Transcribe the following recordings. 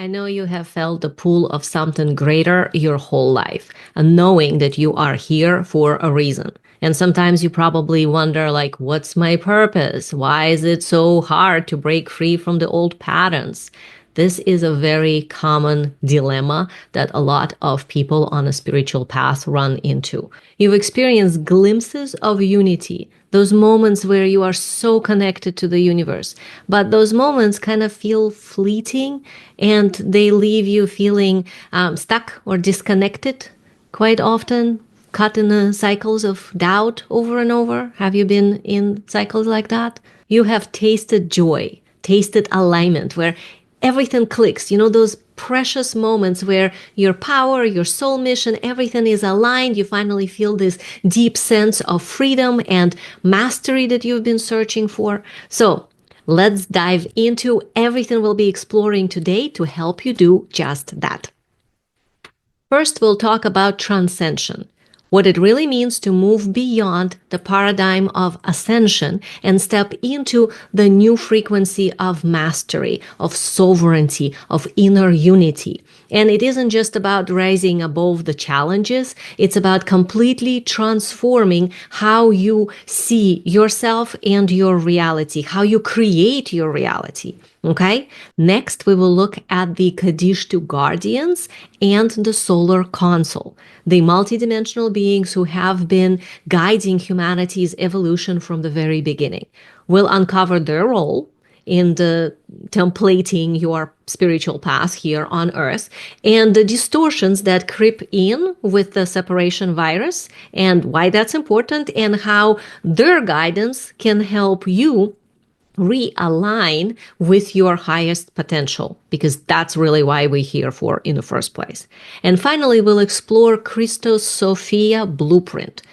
I know you have felt the pull of something greater your whole life, and knowing that you are here for a reason. And sometimes you probably wonder, like, what's my purpose? Why is it so hard to break free from the old patterns? This is a very common dilemma that a lot of people on a spiritual path run into. You've experienced glimpses of unity, those moments where you are so connected to the universe, but those moments kind of feel fleeting and they leave you feeling stuck or disconnected quite often, caught in the cycles of doubt over and over. Have you been in cycles like that? You have tasted joy, tasted alignment, where everything clicks. You know, those precious moments where your power, your soul mission, everything is aligned. You finally feel this deep sense of freedom and mastery that you've been searching for. So let's dive into everything we'll be exploring today to help you do just that. First, we'll talk about transcension, what it really means to move beyond the paradigm of ascension and step into the new frequency of mastery, of sovereignty, of inner unity. And it isn't just about rising above the challenges, it's about completely transforming how you see yourself and your reality, how you create your reality. Okay? Next, we will look at the Kadishtu guardians and the solar console, the multidimensional beings who have been guiding humanity's evolution from the very beginning. We'll uncover their role in the templating your spiritual path here on Earth and the distortions that creep in with the separation virus and why that's important and how their guidance can help you realign with your highest potential, because that's really why we're here for in the first place. And finally, we'll explore Christos-Sophia Blueprint,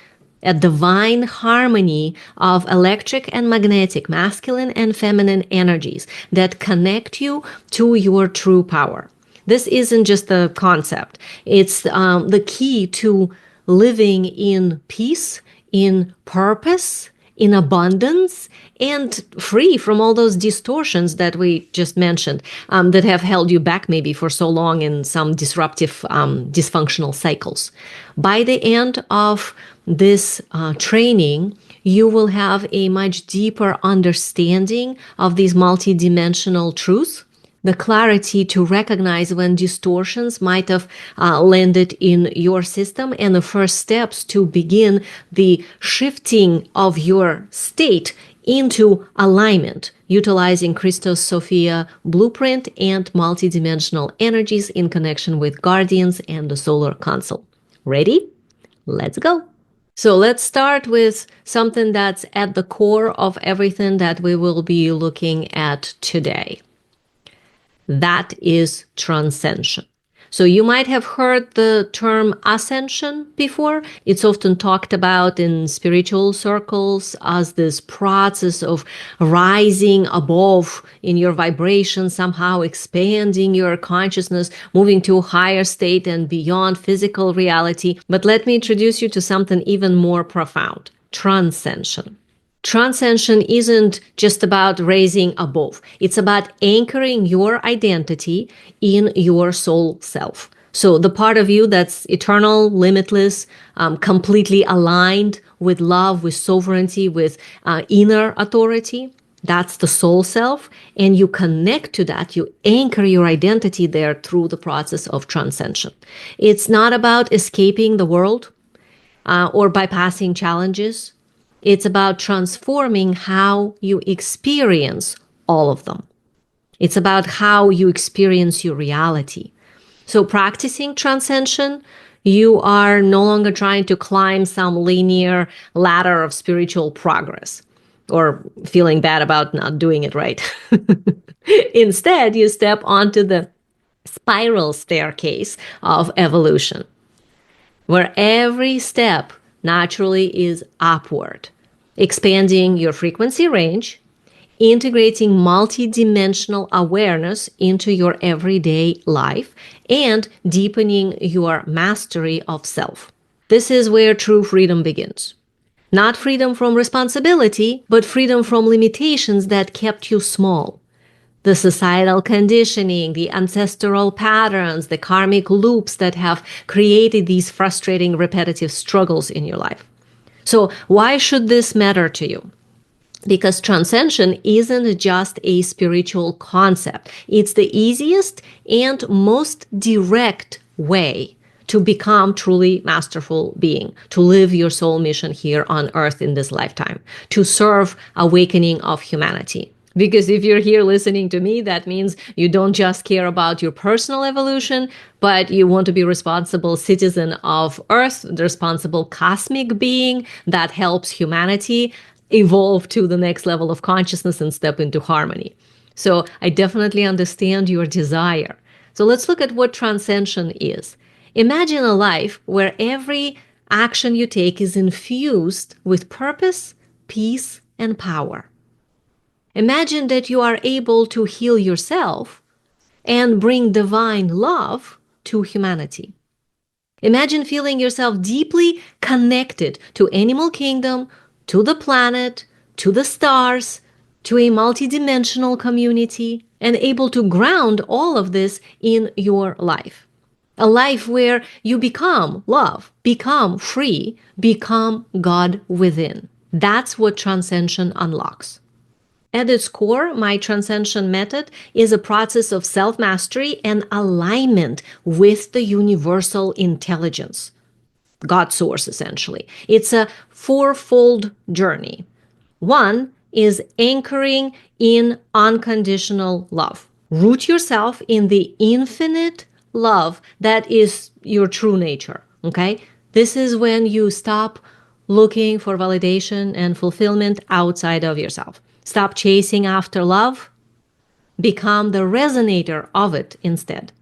a divine harmony of electric and magnetic, masculine and feminine energies that connect you to your true power. This isn't just a concept. It's the key to living in peace, in purpose, in abundance, and free from all those distortions that we just mentioned that have held you back maybe for so long in some disruptive, dysfunctional cycles. By the end of this training, you will have a much deeper understanding of these multidimensional truths, the clarity to recognize when distortions might have landed in your system, and the first steps to begin the shifting of your state into alignment, utilizing Christos-Sophia Blueprint and multidimensional energies in connection with guardians and the solar console. Ready? Let's go. So let's start with something that's at the core of everything that we will be looking at today. That is transcension. So you might have heard the term ascension before. It's often talked about in spiritual circles as this process of rising above in your vibration, somehow expanding your consciousness, moving to a higher state and beyond physical reality. But let me introduce you to something even more profound: transcension. Transcension isn't just about raising above. It's about anchoring your identity in your soul self. So the part of you that's eternal, limitless, completely aligned with love, with sovereignty, with inner authority, that's the soul self. And you connect to that, you anchor your identity there through the process of transcension. It's not about escaping the world or bypassing challenges. It's about transforming how you experience all of them. It's about how you experience your reality. So practicing transcension, you are no longer trying to climb some linear ladder of spiritual progress or feeling bad about not doing it right. Instead, you step onto the spiral staircase of evolution, where every step naturally is upward, expanding your frequency range, integrating multidimensional awareness into your everyday life, and deepening your mastery of self. This is where true freedom begins. Not freedom from responsibility, but freedom from limitations that kept you small. the societal conditioning, the ancestral patterns, the karmic loops that have created these frustrating, repetitive struggles in your life. So why should this matter to you? Because transcension isn't just a spiritual concept. It's the easiest and most direct way to become truly masterful being, to live your soul mission here on earth in this lifetime, to serve awakening of humanity. Because if you're here listening to me, that means you don't just care about your personal evolution, but you want to be responsible citizen of earth, the responsible cosmic being that helps humanity evolve to the next level of consciousness and step into harmony. So I definitely understand your desire. So let's look at what transcension is. Imagine a life where every action you take is infused with purpose, peace, and power. Imagine that you are able to heal yourself and bring divine love to humanity. Imagine feeling yourself deeply connected to animal kingdom, to the planet, to the stars, to a multidimensional community, and able to ground all of this in your life. A life where you become love, become free, become God within. That's what transcension unlocks. At its core, my transcension method is a process of self-mastery and alignment with the universal intelligence, God source, essentially. It's a fourfold journey. One is anchoring in unconditional love. Root yourself in the infinite love that is your true nature, okay? This is when you stop looking for validation and fulfillment outside of yourself. Stop chasing after love. Become the resonator of it instead.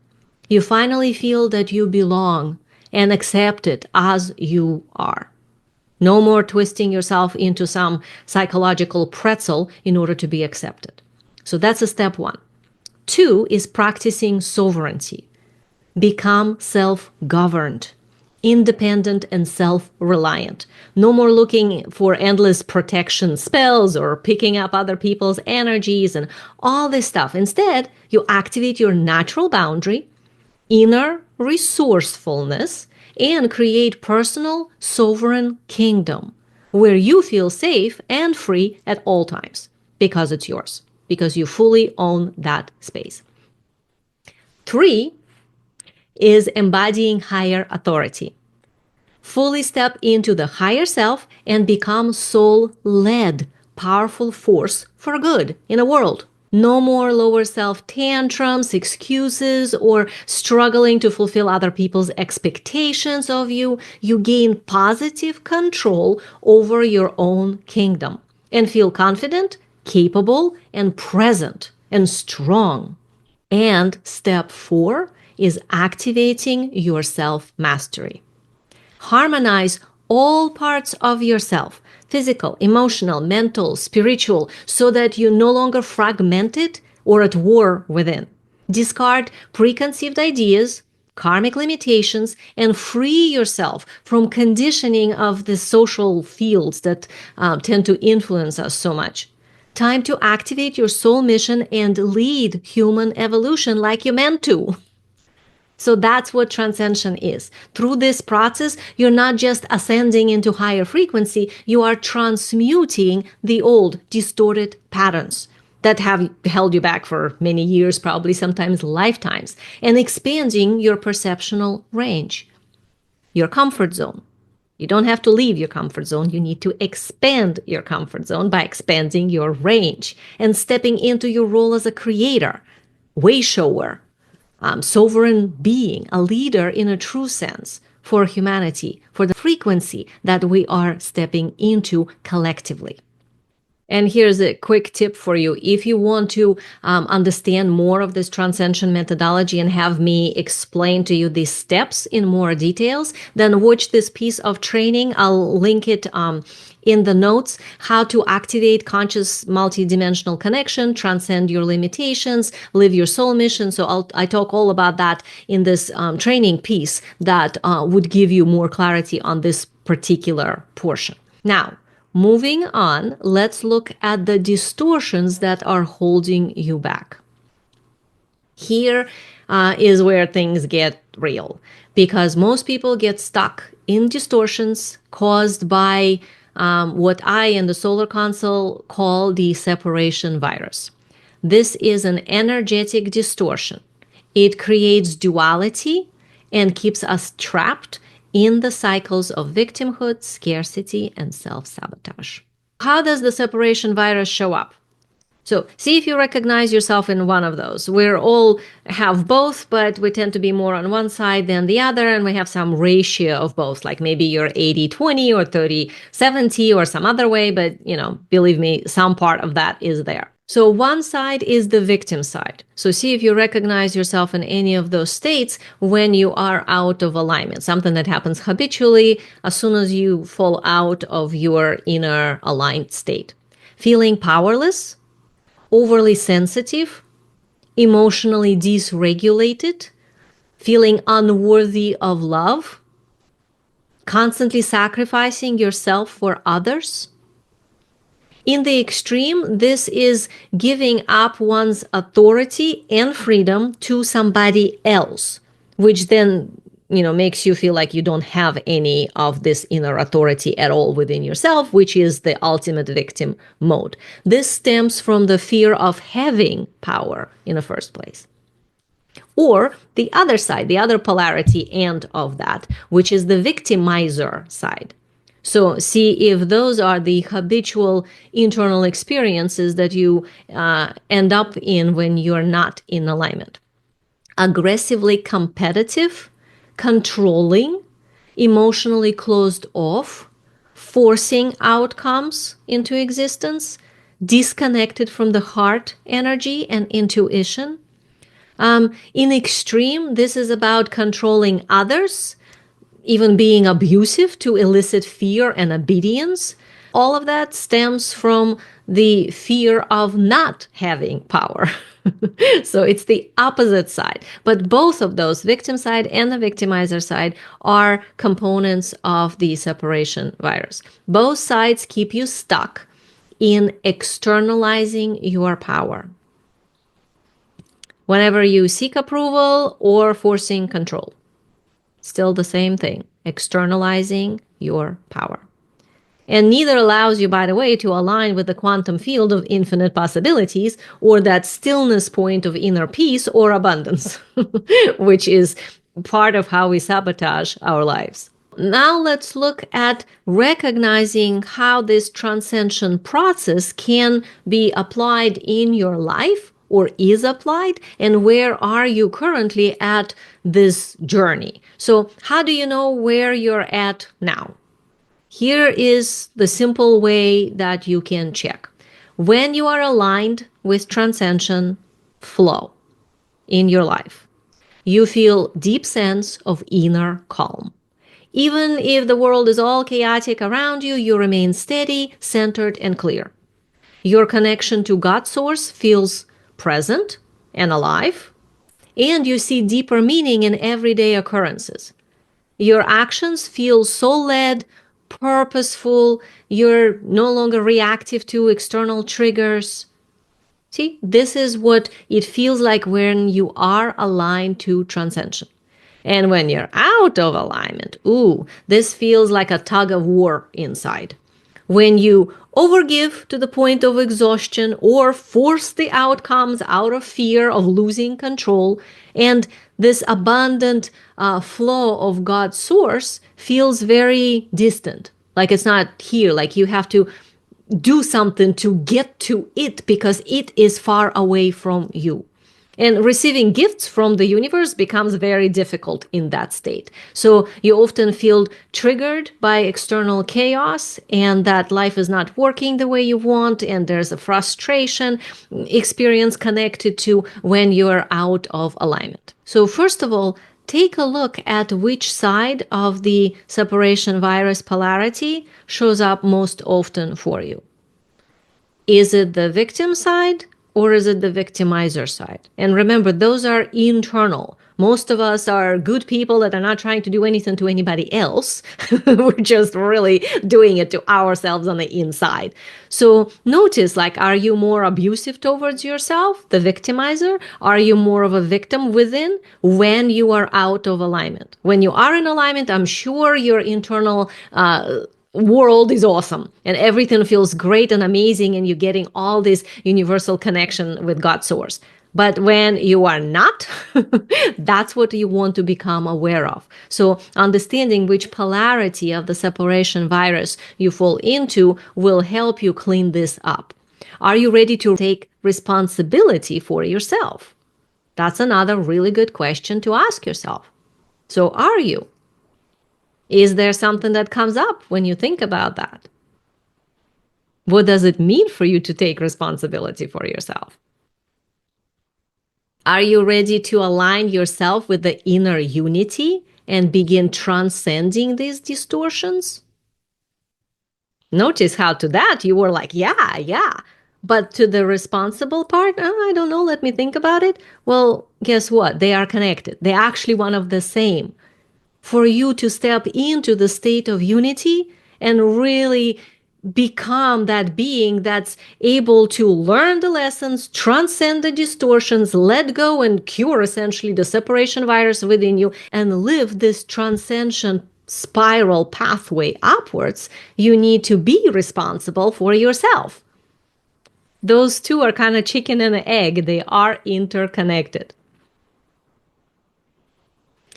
You finally feel that you belong and accepted as you are. No more twisting yourself into some psychological pretzel in order to be accepted. So that's a step one. Two is practicing sovereignty. Become self-governed, independent, and self-reliant. No more looking for endless protection spells or picking up other people's energies and all this stuff. Instead, you activate your natural boundary, inner resourcefulness, and create personal sovereign kingdom where you feel safe and free at all times because it's yours, because you fully own that space. Three is embodying higher authority. Fully step into the higher self and become soul-led, powerful force for good in a world. No more lower self tantrums, excuses, or struggling to fulfill other people's expectations of you. You gain positive control over your own kingdom and feel confident, capable, and present and strong. And step 4 is activating your self-mastery. Harmonize all parts of yourself, physical, emotional, mental, spiritual, so that you're no longer fragmented or at war within. Discard preconceived ideas, karmic limitations, and free yourself from conditioning of the social fields that tend to influence us so much. Time to activate your soul mission and lead human evolution like you meant to. So that's what transcension is. Through this process, you're not just ascending into higher frequency, you are transmuting the old distorted patterns that have held you back for many years, probably sometimes lifetimes, and expanding your perceptual range, your comfort zone. You don't have to leave your comfort zone. You need to expand your comfort zone by expanding your range and stepping into your role as a creator, way shower, sovereign being, a leader in a true sense for humanity, for the frequency that we are stepping into collectively. And here's a quick tip for you. If you want to understand more of this transcension methodology and have me explain to you these steps in more details, then watch this piece of training. I'll link it in the notes, how to activate conscious multidimensional connection, transcend your limitations, live your soul mission. So I talk all about that in this training piece that would give you more clarity on this particular portion. Now, moving on, let's look at the distortions that are holding you back. Here is where things get real, because most people get stuck in distortions caused by what I and the Solar Council call the separation virus. This is an energetic distortion. It creates duality and keeps us trapped in the cycles of victimhood, scarcity, and self-sabotage. How does the separation virus show up? So see if you recognize yourself in one of those. We all have both, but we tend to be more on one side than the other, and we have some ratio of both, like maybe you're 80-20 or 30-70 or some other way, but believe me, some part of that is there. So one side is the victim side. So see if you recognize yourself in any of those states when you are out of alignment, something that happens habitually as soon as you fall out of your inner aligned state. Feeling powerless, overly sensitive, emotionally dysregulated, feeling unworthy of love, constantly sacrificing yourself for others. In the extreme, this is giving up one's authority and freedom to somebody else, which then makes you feel like you don't have any of this inner authority at all within yourself, which is the ultimate victim mode. This stems from the fear of having power in the first place. Or the other side, the other polarity end of that, which is the victimizer side. So see if those are the habitual internal experiences that you end up in when you're not in alignment. Aggressively competitive, controlling, emotionally closed off, forcing outcomes into existence, disconnected from the heart energy and intuition. In extreme, this is about controlling others, even being abusive to elicit fear and obedience. All of that stems from the fear of not having power. So it's the opposite side. But both of those, victim side and the victimizer side, are components of the separation virus. Both sides keep you stuck in externalizing your power. Whenever you seek approval or forcing control. Still the same thing, externalizing your power. And neither allows you, by the way, to align with the quantum field of infinite possibilities or that stillness point of inner peace or abundance, which is part of how we sabotage our lives. Now let's look at recognizing how this transcension process can be applied in your life or is applied, and where are you currently at this journey? So how do you know where you're at now? Here is the simple way that you can check. When you are aligned with transcension flow in your life, you feel deep sense of inner calm. Even if the world is all chaotic around you, you remain steady, centered, and clear. Your connection to God Source feels present and alive, and you see deeper meaning in everyday occurrences. Your actions feel soul-led, purposeful. You're no longer reactive to external triggers. See, this is what it feels like when you are aligned to transcension. And when you're out of alignment, this feels like a tug of war inside. When you overgive to the point of exhaustion or force the outcomes out of fear of losing control, and this abundant flow of God's source feels very distant, like it's not here, like you have to do something to get to it because it is far away from you. And receiving gifts from the universe becomes very difficult in that state. So you often feel triggered by external chaos and that life is not working the way you want. And there's a frustration experience connected to when you're out of alignment. So first of all, take a look at which side of the separation virus polarity shows up most often for you. Is it the victim side? Or is it the victimizer side? And remember, those are internal. Most of us are good people that are not trying to do anything to anybody else. We're just really doing it to ourselves on the inside. So notice, like, are you more abusive towards yourself, the victimizer? Are you more of a victim within when you are out of alignment? When you are in alignment, I'm sure your internal world is awesome and everything feels great and amazing and you're getting all this universal connection with God source. But when you are not, that's what you want to become aware of. So understanding which polarity of the separation virus you fall into will help you clean this up. Are you ready to take responsibility for yourself? That's another really good question to ask yourself. So are you? Is there something that comes up when you think about that? What does it mean for you to take responsibility for yourself? Are you ready to align yourself with the inner unity and begin transcending these distortions? Notice how to that you were like, yeah. But to the responsible part, I don't know, let me think about it. Well, guess what? They are connected. They're actually one of the same. For you to step into the state of unity and really become that being that's able to learn the lessons, transcend the distortions, let go and cure essentially the separation virus within you, and live this transcension spiral pathway upwards, you need to be responsible for yourself. Those two are kind of chicken and egg. They are interconnected.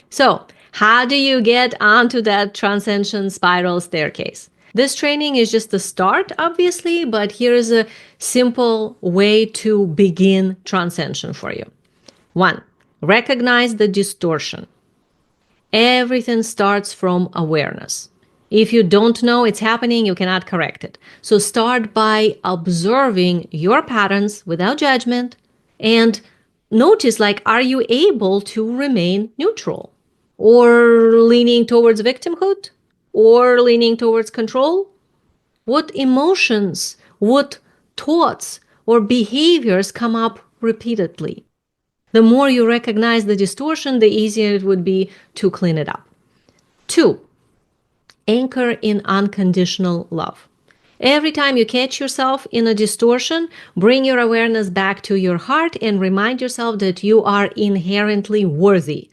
So, how do you get onto that transcension spiral staircase? This training is just the start, obviously, but here is a simple way to begin transcension for you. 1, recognize the distortion. Everything starts from awareness. If you don't know it's happening, you cannot correct it. So start by observing your patterns without judgment and notice, like, are you able to remain neutral? Or leaning towards victimhood? Or leaning towards control? What emotions, what thoughts or behaviors come up repeatedly? The more you recognize the distortion, the easier it would be to clean it up. 2, anchor in unconditional love. Every time you catch yourself in a distortion, bring your awareness back to your heart and remind yourself that you are inherently worthy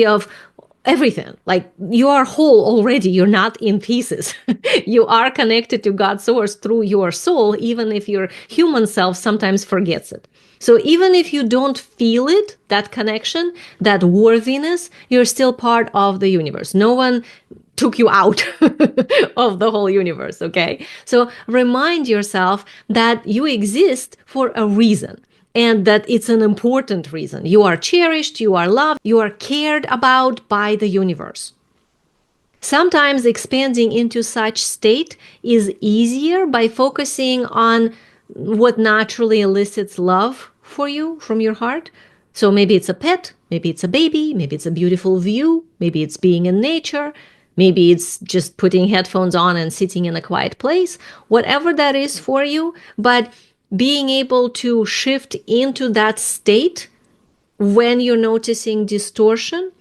of everything. Like, you are whole already. You're not in pieces. You are connected to God's source through your soul, even if your human self sometimes forgets it. So even if you don't feel it, that connection, that worthiness, you're still part of the universe. No one took you out of the whole universe, okay? So remind yourself that you exist for a reason. And that it's an important reason. You are cherished, you are loved, you are cared about by the universe. Sometimes expanding into such state is easier by focusing on what naturally elicits love for you from your heart. So maybe it's a pet, maybe it's a baby, maybe it's a beautiful view, maybe it's being in nature, maybe it's just putting headphones on and sitting in a quiet place, whatever that is for you. But being able to shift into that state when you're noticing distortion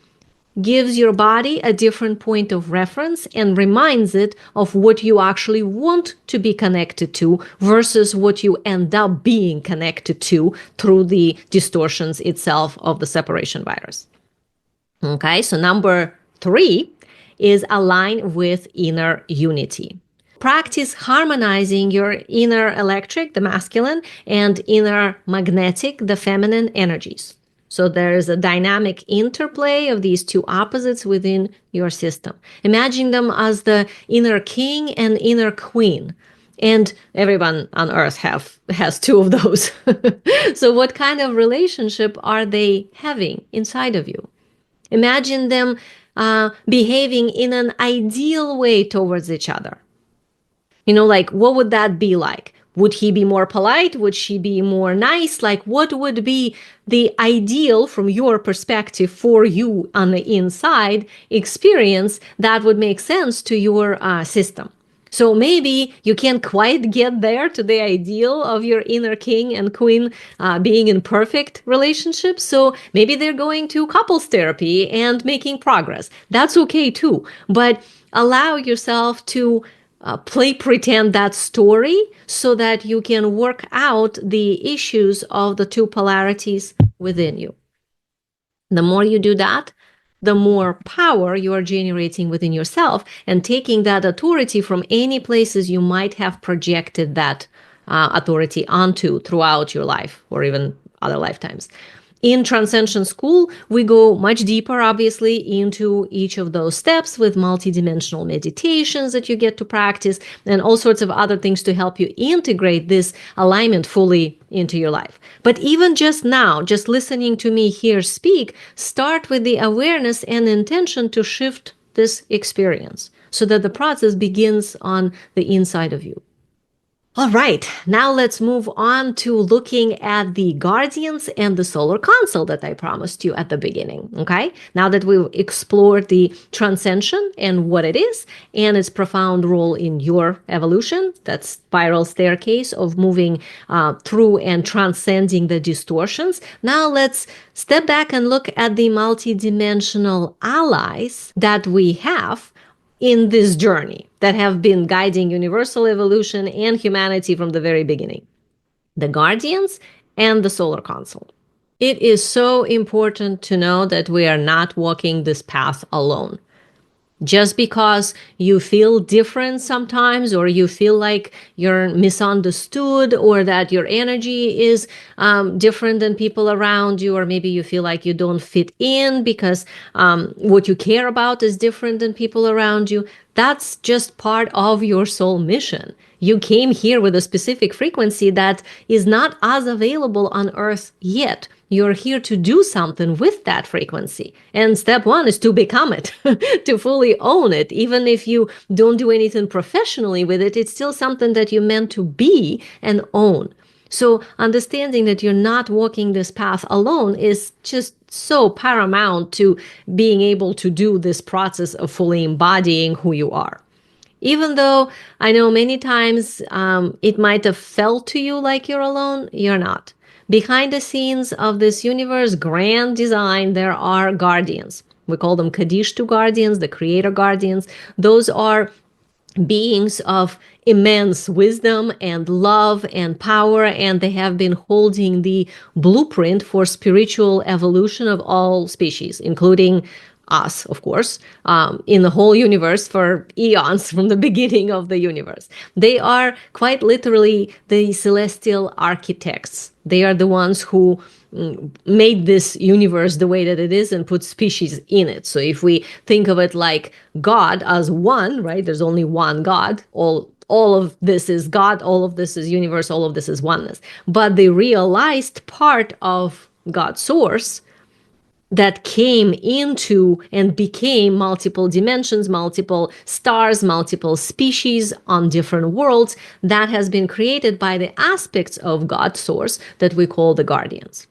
gives your body a different point of reference and reminds it of what you actually want to be connected to versus what you end up being connected to through the distortions itself of the separation virus. Okay, so number 3 is align with inner unity. Practice harmonizing your inner electric, the masculine, and inner magnetic, the feminine energies. So there's a dynamic interplay of these two opposites within your system. Imagine them as the inner king and inner queen. And everyone on earth has 2 of those. So what kind of relationship are they having inside of you? Imagine them behaving in an ideal way towards each other. You know, like, what would that be like? Would he be more polite? Would she be more nice? Like, what would be the ideal from your perspective for you on the inside experience that would make sense to your system? So maybe you can't quite get there to the ideal of your inner king and queen being in perfect relationships. So maybe they're going to couples therapy and making progress. That's okay too. But allow yourself to play pretend that story so that you can work out the issues of the two polarities within you. The more you do that, the more power you are generating within yourself and taking that authority from any places you might have projected that authority onto throughout your life or even other lifetimes. In Transcension School, we go much deeper, obviously, into each of those steps with multidimensional meditations that you get to practice and all sorts of other things to help you integrate this alignment fully into your life. But even just now, just listening to me here speak, start with the awareness and intention to shift this experience so that the process begins on the inside of you. All right, now let's move on to looking at the guardians and the solar console that I promised you at the beginning, okay? Now that we've explored the transcension and what it is and its profound role in your evolution, that spiral staircase of moving through and transcending the distortions, now let's step back and look at the multidimensional allies that we have in this journey that have been guiding universal evolution and humanity from the very beginning. The guardians and the solar console. It is so important to know that we are not walking this path alone. Just because you feel different sometimes, or you feel like you're misunderstood, or that your energy is different than people around you, or maybe you feel like you don't fit in because what you care about is different than people around you, that's just part of your soul mission. You came here with a specific frequency that is not as available on Earth yet. You're here to do something with that frequency. And step one is to become it, to fully own it. Even if you don't do anything professionally with it, it's still something that you're meant to be and own. So understanding that you're not walking this path alone is just so paramount to being able to do this process of fully embodying who you are. Even though I know many times it might have felt to you like you're alone, you're not. Behind the scenes of this universe grand design, there are guardians. We call them Kadishtu guardians, the creator guardians. Those are beings of immense wisdom and love and power, and they have been holding the blueprint for spiritual evolution of all species, including us, of course, in the whole universe for eons from the beginning of the universe. They are quite literally the celestial architects. They are the ones who made this universe the way that it is and put species in it. So if we think of it like God as one, right? There's only one God. All of this is God, all of this is universe, all of this is oneness. But the realized part of God's source that came into and became multiple dimensions, multiple stars, multiple species on different worlds, that has been created by the aspects of God's source that we call the guardians.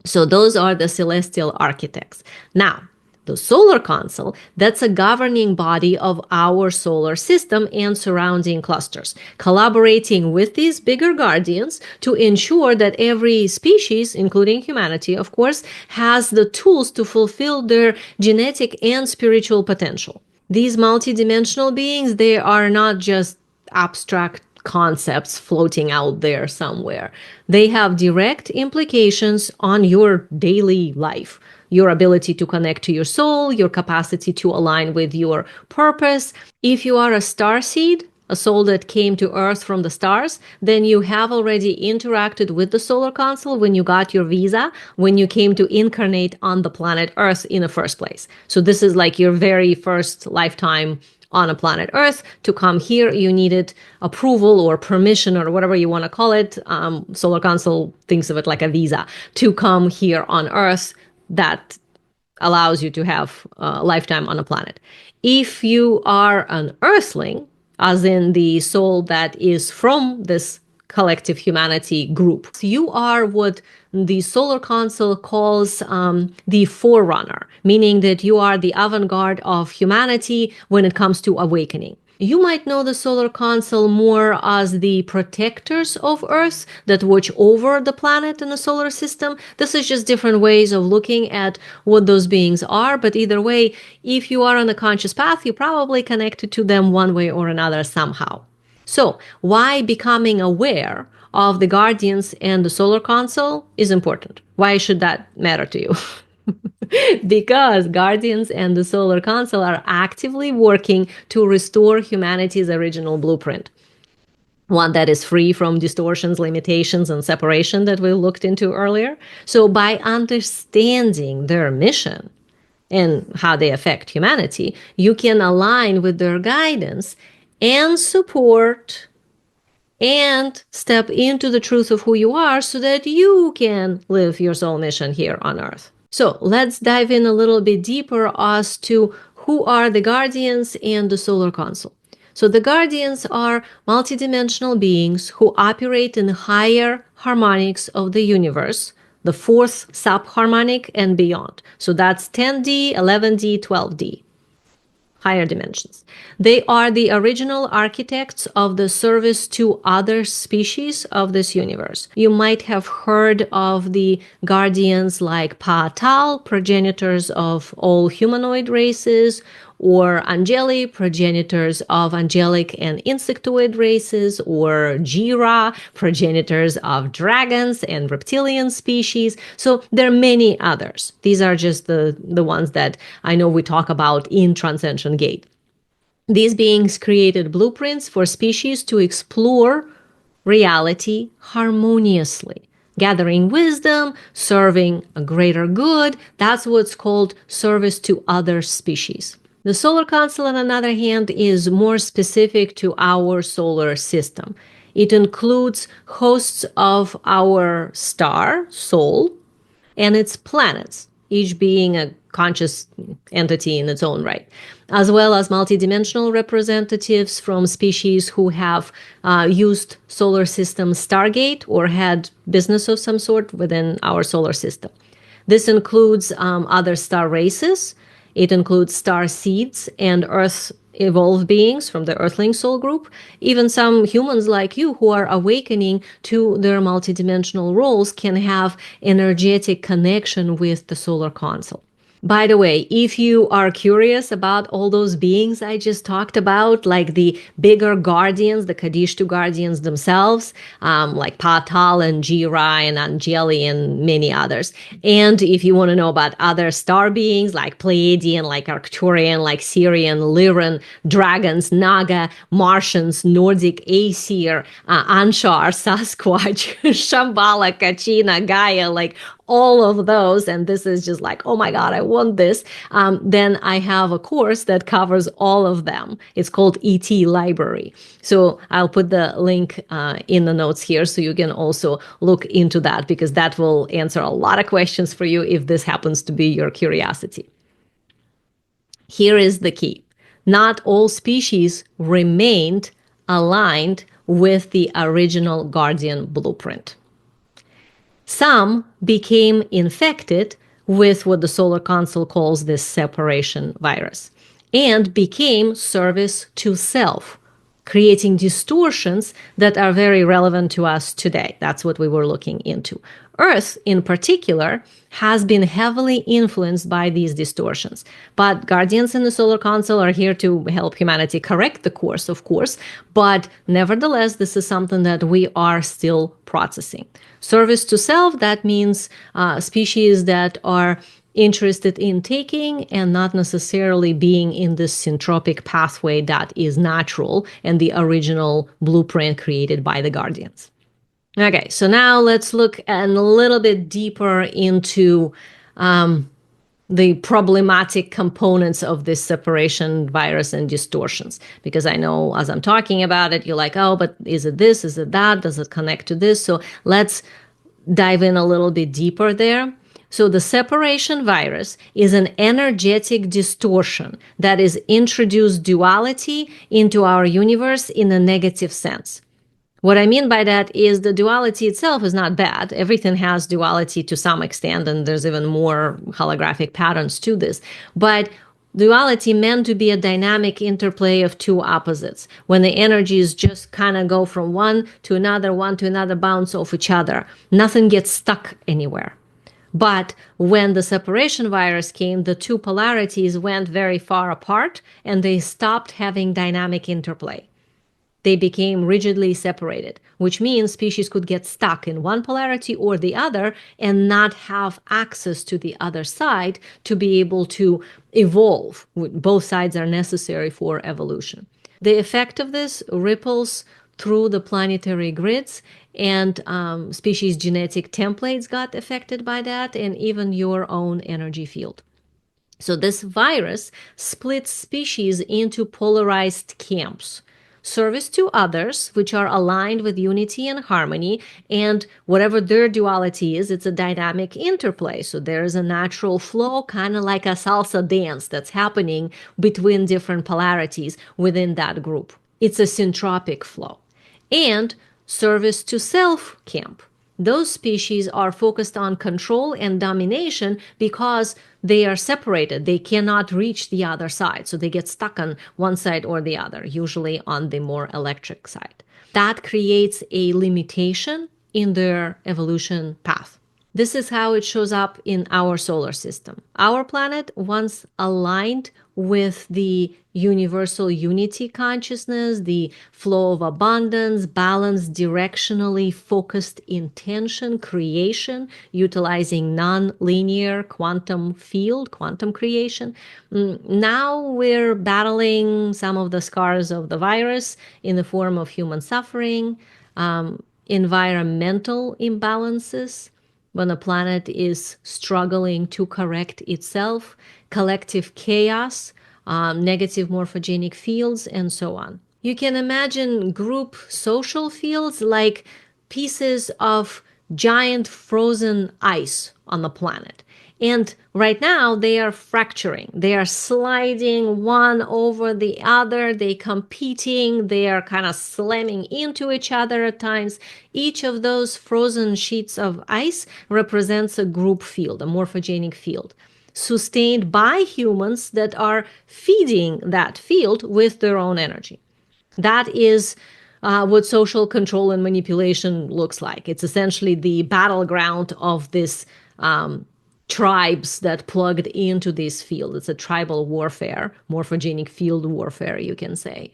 So those are the celestial architects. Now, the solar console, that's a governing body of our solar system and surrounding clusters, collaborating with these bigger guardians to ensure that every species, including humanity, of course, has the tools to fulfill their genetic and spiritual potential. These multidimensional beings, they are not just abstract concepts floating out there somewhere. They have direct implications on your daily life. Your ability to connect to your soul, your capacity to align with your purpose. If you are a star seed, a soul that came to Earth from the stars, then you have already interacted with the solar console when you got your visa, when you came to incarnate on the planet Earth in the first place. So this is like your very first lifetime on a planet Earth. To come here, you needed approval or permission or whatever you want to call it. Solar console thinks of it like a visa to come here on Earth that allows you to have a lifetime on a planet. If you are an earthling, as in the soul that is from this collective humanity group, you are what the solar console calls the forerunner, meaning that you are the avant-garde of humanity when it comes to awakening. You might know the solar council more as the protectors of Earth that watch over the planet in the solar system. This is just different ways of looking at what those beings are. But either way, if you are on a conscious path, you're probably connected to them one way or another somehow. So, why becoming aware of the guardians and the solar council is important? Why should that matter to you? Because guardians and the solar council are actively working to restore humanity's original blueprint, one that is free from distortions, limitations, and separation that we looked into earlier. So by understanding their mission and how they affect humanity, you can align with their guidance and support and step into the truth of who you are so that you can live your soul mission here on Earth. So let's dive in a little bit deeper as to who are the guardians and the solar council. So the guardians are multidimensional beings who operate in higher harmonics of the universe, the fourth subharmonic and beyond. So that's 10D, 11D, 12D. Higher dimensions. They are the original architects of the service to other species of this universe. You might have heard of the guardians like Pa'atal, progenitors of all humanoid races, or Angeli, progenitors of angelic and insectoid races, or Jira, progenitors of dragons and reptilian species. So there are many others. These are just the ones that I know we talk about in Transcension Gate. These beings created blueprints for species to explore reality harmoniously, gathering wisdom, serving a greater good. That's what's called service to other species. The solar council, on the other hand, is more specific to our solar system. It includes hosts of our star, Sol, and its planets, each being a conscious entity in its own right, as well as multidimensional representatives from species who have used solar system Stargate or had business of some sort within our solar system. This includes other star races. It includes star seeds and Earth evolved beings from the Earthling soul group, even some humans like you who are awakening to their multidimensional roles can have energetic connection with the solar council. By the way, if you are curious about all those beings I just talked about, like the bigger guardians, the Kadishtu guardians themselves, like Patal and Jira and Angeli and many others. And if you want to know about other star beings like Pleiadian, like Arcturian, like Syrian, Lyran, dragons, Naga, Martians, Nordic, Aesir, Anshar, Sasquatch, Shambhala, Kachina, Gaia, like all of those, and this is just like, oh my God, I want this, then I have a course that covers all of them. It's called ET Library. So I'll put the link in the notes here so you can also look into that, because that will answer a lot of questions for you if this happens to be your curiosity. Here is the key. Not all species remained aligned with the original Guardian blueprint. Some became infected with what the solar council calls this separation virus and became service to self, creating distortions that are very relevant to us today. That's what we were looking into. Earth, in particular, has been heavily influenced by these distortions. But guardians in the solar council are here to help humanity correct the course, of course. But nevertheless, this is something that we are still processing. Service to self, that means species that are interested in taking and not necessarily being in this syntropic pathway that is natural and the original blueprint created by the guardians. Okay, so now let's look a little bit deeper into the problematic components of this separation virus and distortions. Because I know as I'm talking about it, you're like, oh, but is it this? Is it that? Does it connect to this? So let's dive in a little bit deeper there. So the separation virus is an energetic distortion that is introduced duality into our universe in a negative sense. What I mean by that is the duality itself is not bad. Everything has duality to some extent, and there's even more holographic patterns to this. But Duality meant to be a dynamic interplay of two opposites, when the energies just kind of go from one to another, bounce off each other. Nothing gets stuck anywhere. But when the separation virus came, the two polarities went very far apart and they stopped having dynamic interplay. They became rigidly separated, which means species could get stuck in one polarity or the other and not have access to the other side to be able to evolve. Both sides are necessary for evolution. The effect of this ripples through the planetary grids, and species genetic templates got affected by that, and even your own energy field. So this virus splits species into polarized camps. Service to others, which are aligned with unity and harmony, and whatever their duality is, it's a dynamic interplay. So there is a natural flow, kind of like a salsa dance that's happening between different polarities within that group. It's a syntropic flow. And service to self camp. Those species are focused on control and domination because they are separated. They cannot reach the other side. So they get stuck on one side or the other, usually on the more electric side. That creates a limitation in their evolution path. This is how it shows up in our solar system. Our planet, once aligned with the universal unity consciousness, the flow of abundance, balance, directionally focused intention, creation, utilizing non-linear quantum field, quantum creation. Now we're battling some of the scars of the virus in the form of human suffering, environmental imbalances, when the planet is struggling to correct itself, collective chaos, negative morphogenic fields, and so on. You can imagine group social fields like pieces of giant frozen ice on the planet. And right now they are fracturing. They are sliding one over the other. They competing. They are kind of slamming into each other at times. Each of those frozen sheets of ice represents a group field, a morphogenic field, sustained by humans that are feeding that field with their own energy. That is what social control and manipulation looks like. It's essentially the battleground of this tribes that plugged into this field. It's a tribal warfare, morphogenic field warfare, you can say.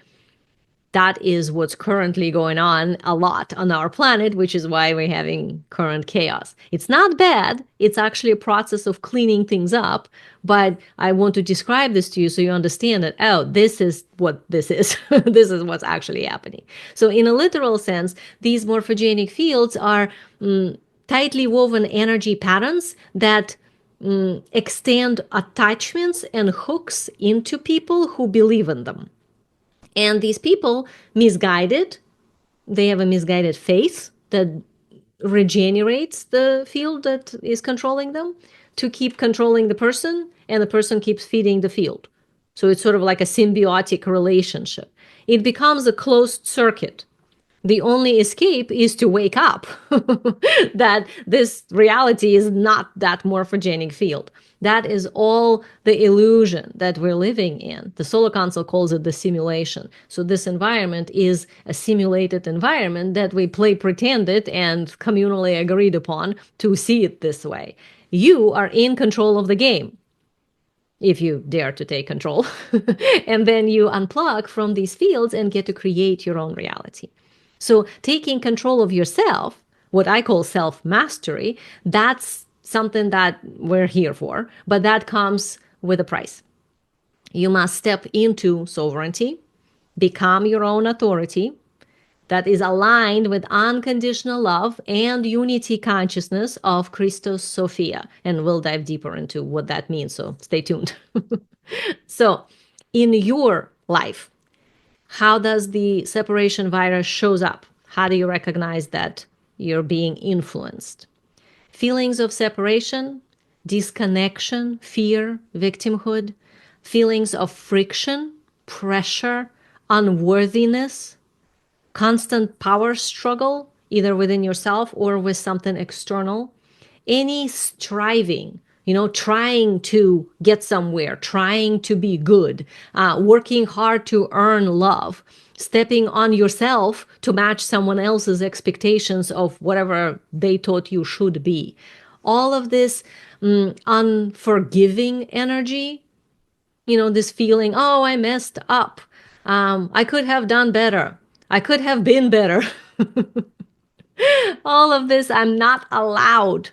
That is what's currently going on a lot on our planet, which is why we're having current chaos. It's not bad. It's actually a process of cleaning things up. But I want to describe this to you so you understand that, oh, this is what this is. This is what's actually happening. So in a literal sense, these morphogenic fields are tightly woven energy patterns that extend attachments and hooks into people who believe in them. And these people, misguided, they have a misguided faith that regenerates the field that is controlling them to keep controlling the person, and the person keeps feeding the field. So it's sort of like a symbiotic relationship. It becomes a closed circuit. The only escape is to wake up that this reality is not that morphogenic field. That is all the illusion that we're living in. The Solar Council calls it the simulation. So this environment is a simulated environment that we play pretended and communally agreed upon to see it this way. You are in control of the game, if you dare to take control. And then you unplug from these fields and get to create your own reality. So taking control of yourself, what I call self-mastery, that's something that we're here for, but that comes with a price. You must step into sovereignty, become your own authority that is aligned with unconditional love and unity consciousness of Christos-Sophia. And we'll dive deeper into what that means, so stay tuned. So in your life, how does the separation virus shows up? How do you recognize that you're being influenced? Feelings of separation, disconnection, fear, victimhood, feelings of friction, pressure, unworthiness, constant power struggle, either within yourself or with something external, any striving, trying to get somewhere, trying to be good, working hard to earn love, stepping on yourself to match someone else's expectations of whatever they thought you should be. All of this unforgiving energy, this feeling, oh, I messed up. I could have done better. I could have been better. All of this, I'm not allowed.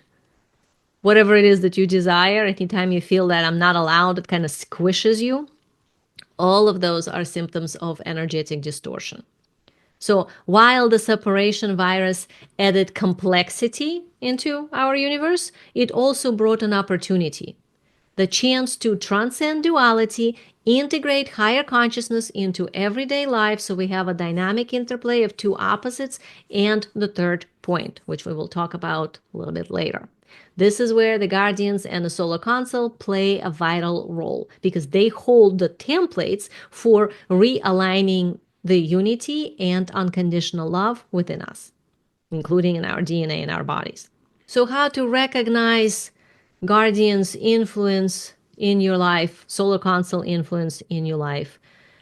Whatever it is that you desire, anytime you feel that I'm not allowed, it kind of squishes you. All of those are symptoms of energetic distortion. So while the separation virus added complexity into our universe, it also brought an opportunity. The chance to transcend duality, integrate higher consciousness into everyday life, so we have a dynamic interplay of two opposites, and the third point, which we will talk about a little bit later. This is where the guardians and the solar council play a vital role, because they hold the templates for realigning the unity and unconditional love within us, including in our DNA and our bodies. So how to recognize guardians' influence in your life, solar council influence in your life.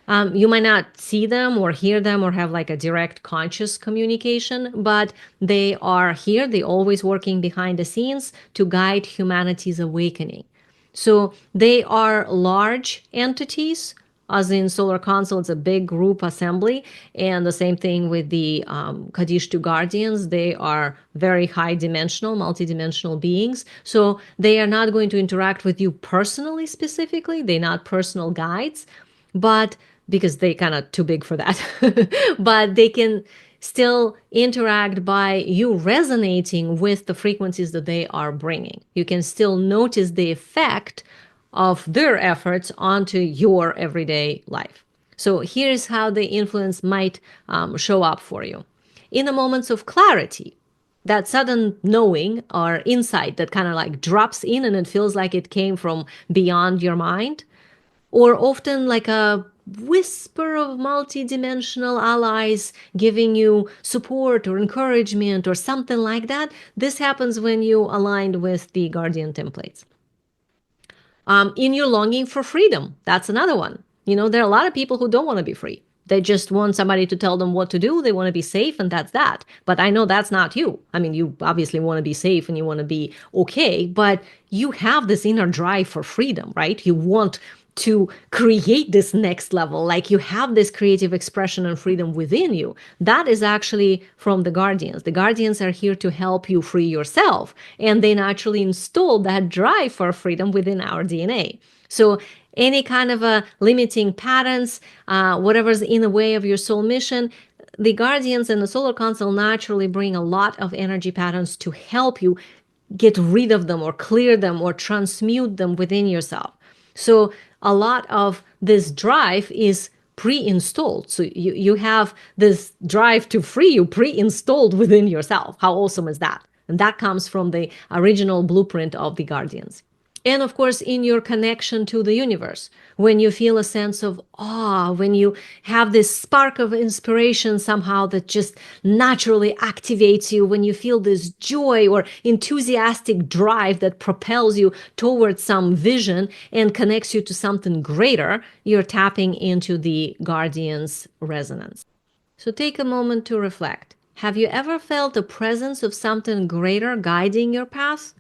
You might not see them or hear them or have like a direct conscious communication, but they are here. They're always working behind the scenes to guide humanity's awakening. So they are large entities, as in solar council, it's a big group assembly. And the same thing with the Kaddish to guardians. They are very high dimensional, multidimensional beings. So they are not going to interact with you personally, specifically. They're not personal guides, but because they kind of too big for that, but they can still interact by you resonating with the frequencies that they are bringing. You can still notice the effect of their efforts onto your everyday life. So here's how the influence might show up for you. In the moments of clarity, that sudden knowing or insight that kind of like drops in and it feels like it came from beyond your mind, or often like a whisper of multidimensional allies giving you support or encouragement or something like that. This happens when you aligned with the guardian templates. In your longing for freedom, that's another one. There are a lot of people who don't want to be free. They just want somebody to tell them what to do. They want to be safe, and that's that. But I know that's not you. I mean, you obviously want to be safe and you want to be okay, but you have this inner drive for freedom, right? You want to create this next level, like you have this creative expression and freedom within you. That is actually from the guardians. The guardians are here to help you free yourself, and they naturally install that drive for freedom within our DNA. So any kind of limiting patterns, whatever's in the way of your soul mission, the guardians and the solar council naturally bring a lot of energy patterns to help you get rid of them or clear them or transmute them within yourself. So a lot of this drive is pre-installed. So you have this drive to free you pre-installed within yourself. How awesome is that? And that comes from the original blueprint of the guardians. And of course, in your connection to the universe, when you feel a sense of awe, when you have this spark of inspiration somehow that just naturally activates you, when you feel this joy or enthusiastic drive that propels you towards some vision and connects you to something greater, you're tapping into the guardian's resonance. So take a moment to reflect. Have you ever felt the presence of something greater guiding your path?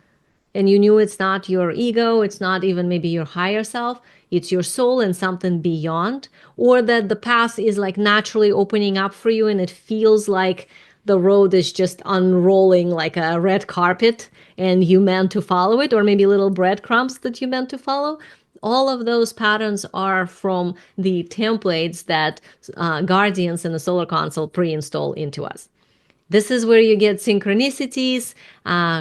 And you knew it's not your ego, it's not even maybe your higher self, it's your soul and something beyond, or that the path is like naturally opening up for you and it feels like the road is just unrolling like a red carpet and you meant to follow it, or maybe little breadcrumbs that you meant to follow. All of those patterns are from the templates that guardians and the solar council pre-install into us. This is where you get synchronicities,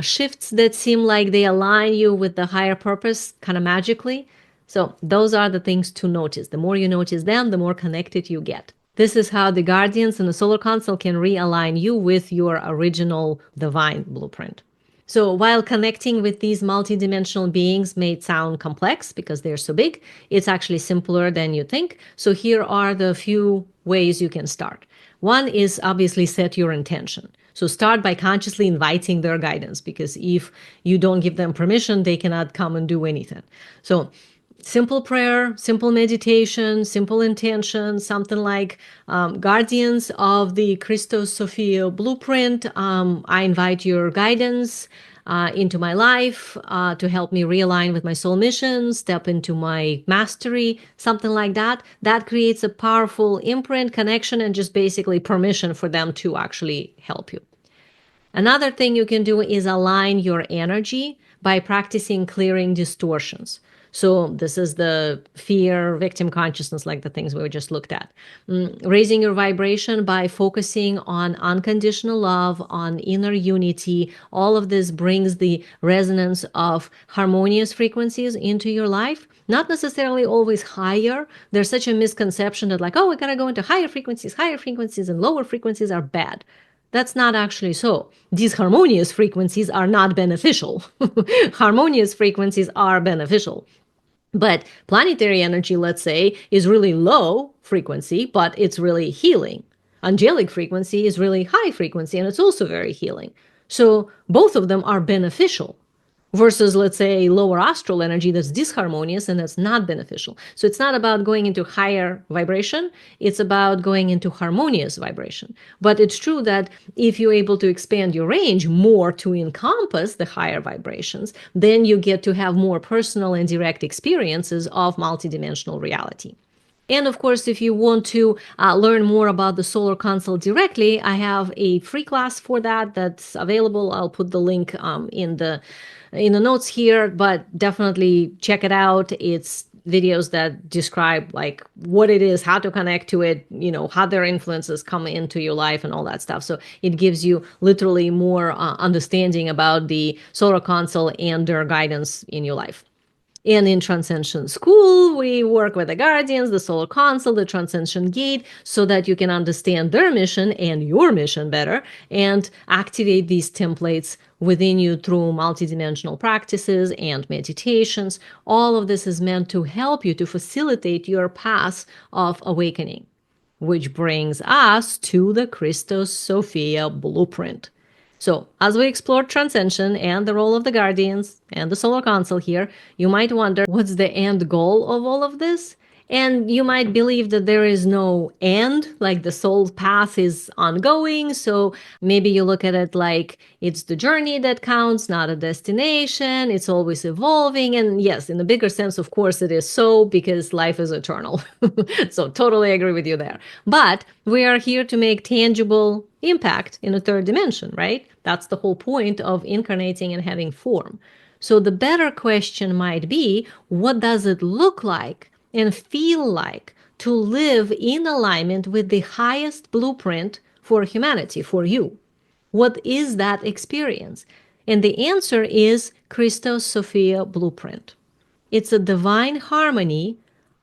shifts that seem like they align you with the higher purpose kind of magically. So those are the things to notice. The more you notice them, the more connected you get. This is how the guardians and the solar council can realign you with your original divine blueprint. So while connecting with these multidimensional beings may sound complex because they're so big, it's actually simpler than you think. So here are the few ways you can start. One is obviously set your intention. So start by consciously inviting their guidance, because if you don't give them permission, they cannot come and do anything. So simple prayer, simple meditation, simple intention, something like guardians of the Christos-Sophia Blueprint. I invite your guidance into my life to help me realign with my soul mission, step into my mastery, something like that. That creates a powerful imprint, connection, and just basically permission for them to actually help you. Another thing you can do is align your energy by practicing clearing distortions. So this is the fear, victim consciousness, like the things we just looked at. Raising your vibration by focusing on unconditional love, on inner unity. All of this brings the resonance of harmonious frequencies into your life. Not necessarily always higher. There's such a misconception that like, oh, we gotta go into higher frequencies, and lower frequencies are bad. That's not actually so. These harmonious frequencies are not beneficial. Harmonious frequencies are beneficial. But planetary energy, let's say, is really low frequency, but it's really healing. Angelic frequency is really high frequency, and it's also very healing. So both of them are beneficial versus, let's say, lower astral energy that's disharmonious and that's not beneficial. So it's not about going into higher vibration, it's about going into harmonious vibration. But it's true that if you're able to expand your range more to encompass the higher vibrations, then you get to have more personal and direct experiences of multidimensional reality. And of course, if you want to learn more about the solar console directly, I have a free class for that that's available. I'll put the link in the notes here, but definitely check it out. It's videos that describe like what it is, how to connect to it, how their influences come into your life and all that stuff. So it gives you literally more understanding about the solar console and their guidance in your life. And in Transcension School, we work with the guardians, the solar console, the Transcension gate, so that you can understand their mission and your mission better and activate these templates within you through multidimensional practices and meditations. All of this is meant to help you to facilitate your path of awakening, which brings us to the Christos-Sophia Blueprint. So, as we explore Transcension and the role of the guardians and the solar console here, you might wonder what's the end goal of all of this? And you might believe that there is no end, like the soul path is ongoing. So maybe you look at it like it's the journey that counts, not a destination. It's always evolving. And yes, in the bigger sense, of course, it is so, because life is eternal. So totally agree with you there. But we are here to make tangible impact in a third dimension, right? That's the whole point of incarnating and having form. So the better question might be, what does it look like and feel like to live in alignment with the highest blueprint for humanity, for you? What is that experience? And the answer is Christos-Sophia Blueprint. It's a divine harmony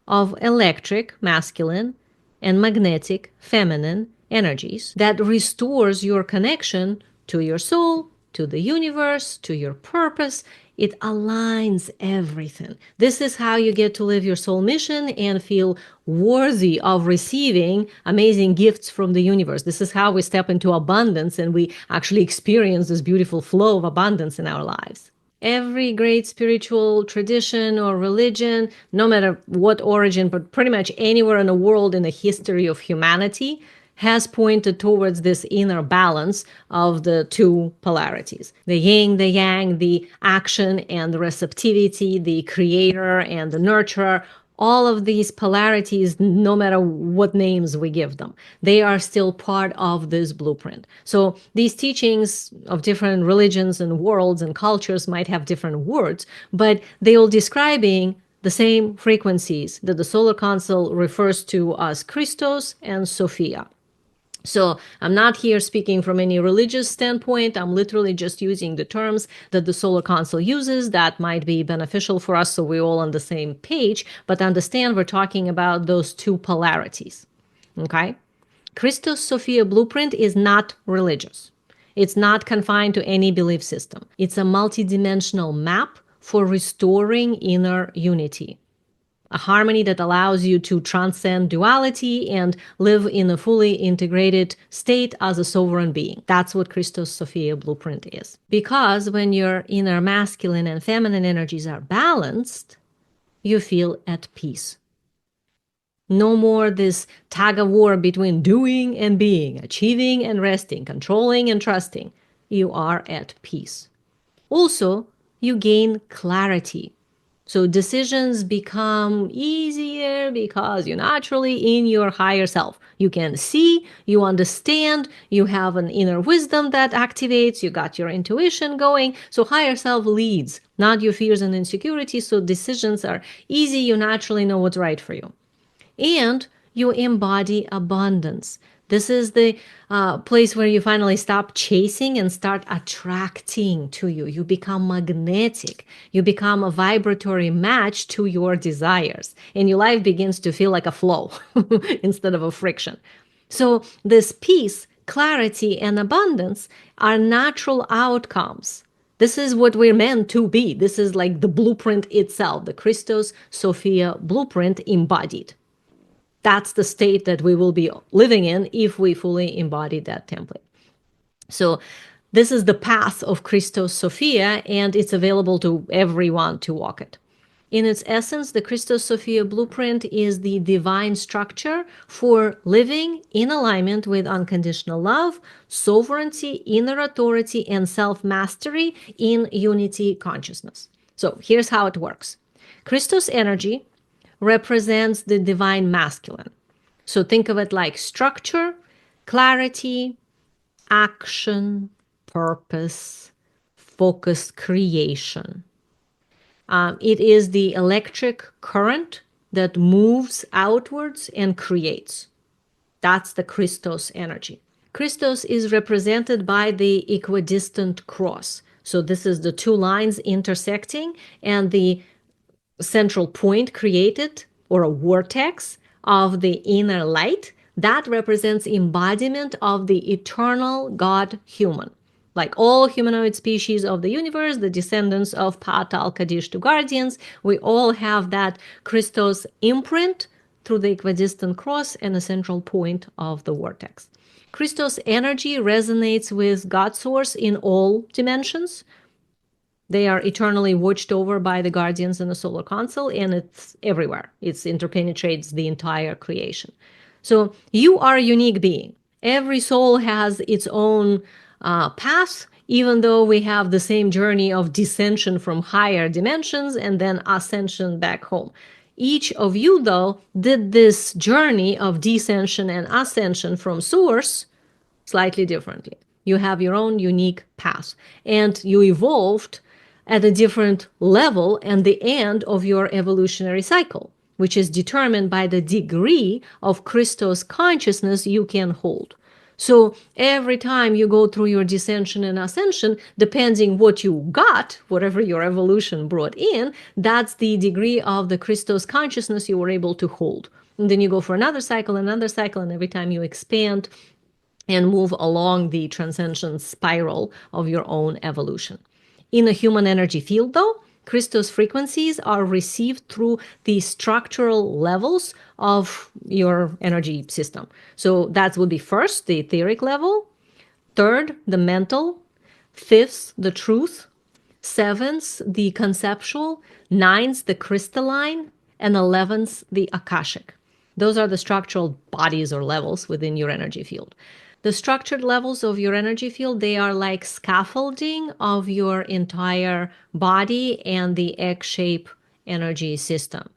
of electric, masculine, and magnetic, feminine energies that restores your connection to your soul, to the universe, to your purpose. It aligns everything. This is how you get to live your soul mission and feel worthy of receiving amazing gifts from the universe. This is how we step into abundance and we actually experience this beautiful flow of abundance in our lives. Every great spiritual tradition or religion, no matter what origin, but pretty much anywhere in the world in the history of humanity, has pointed towards this inner balance of the two polarities. The yin, the yang, the action and the receptivity, the creator and the nurturer. All of these polarities, no matter what names we give them, they are still part of this blueprint. So these teachings of different religions and worlds and cultures might have different words, but they all describing the same frequencies that the solar console refers to as Christos and Sophia. So I'm not here speaking from any religious standpoint. I'm literally just using the terms that the solar console uses that might be beneficial for us so we're all on the same page. But understand we're talking about those two polarities. Okay? Christos-Sophia Blueprint is not religious. It's not confined to any belief system. It's a multidimensional map for restoring inner unity. a harmony that allows you to transcend duality and live in a fully integrated state as a sovereign being. That's what Christos-Sophia Blueprint is. Because when your inner masculine and feminine energies are balanced, you feel at peace. No more this tug of war between doing and being, achieving and resting, controlling and trusting. You are at peace. Also, you gain clarity. So decisions become easier because you're naturally in your higher self. You can see, you understand, you have an inner wisdom that activates, you got your intuition going. So higher self leads, not your fears and insecurities. So decisions are easy. You naturally know what's right for you. And you embody abundance. This is the place where you finally stop chasing and start attracting to you. You become magnetic. You become a vibratory match to your desires. And your life begins to feel like a flow instead of a friction. So this peace, clarity, and abundance are natural outcomes. This is what we're meant to be. This is like the blueprint itself, the Christos-Sophia Blueprint embodied. That's the state that we will be living in if we fully embody that template. So this is the path of Christos-Sophia, and it's available to everyone to walk it. In its essence, the Christos-Sophia Blueprint is the divine structure for living in alignment with unconditional love, sovereignty, inner authority, and self-mastery in unity consciousness. So here's how it works. Christos energy represents the divine masculine. So think of it like structure, clarity, action, purpose, focused creation. It is the electric current that moves outwards and creates. That's the Christos energy. Christos is represented by the equidistant cross. So this is the two lines intersecting, and the central point created, or a vortex of the inner light, that represents embodiment of the eternal God human. Like all humanoid species of the universe, the descendants of Patal Kadish to guardians, we all have that Christos imprint through the equidistant cross and a central point of the vortex. Christos energy resonates with God source in all dimensions. They are eternally watched over by the guardians in the solar console, and it's everywhere. It interpenetrates the entire creation. So you are a unique being. Every soul has its own path, even though we have the same journey of descension from higher dimensions and then ascension back home. Each of you, though, did this journey of descension and ascension from source slightly differently. You have your own unique path, and you evolved at a different level and the end of your evolutionary cycle, which is determined by the degree of Christos consciousness you can hold. So every time you go through your descension and ascension, depending what you got, whatever your evolution brought in, that's the degree of the Christos consciousness you were able to hold. And then you go for another cycle, and every time you expand and move along the transcension spiral of your own evolution. In a human energy field, though, Christos frequencies are received through the structural levels of your energy system. So that would be first, the etheric level, third, the mental, fifth, the truth, seventh, the conceptual, ninth, the crystalline, and 11th, the akashic. Those are the structural bodies or levels within your energy field. The structured levels of your energy field, they are like scaffolding of your entire body and the egg-shape energy system.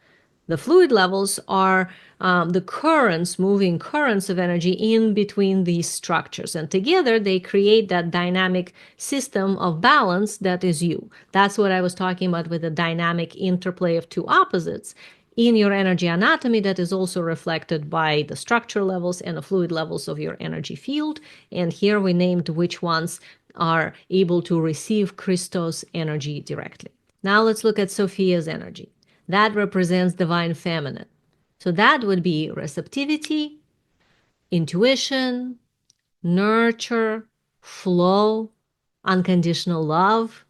The fluid levels are the currents, moving currents of energy in between these structures. And together they create that dynamic system of balance that is you. That's what I was talking about with the dynamic interplay of two opposites in your energy anatomy that is also reflected by the structure levels and the fluid levels of your energy field. And here we named which ones are able to receive Christos energy directly. Now let's look at Sophia's energy. That represents divine feminine. So that would be receptivity, intuition, nurture, flow, unconditional love.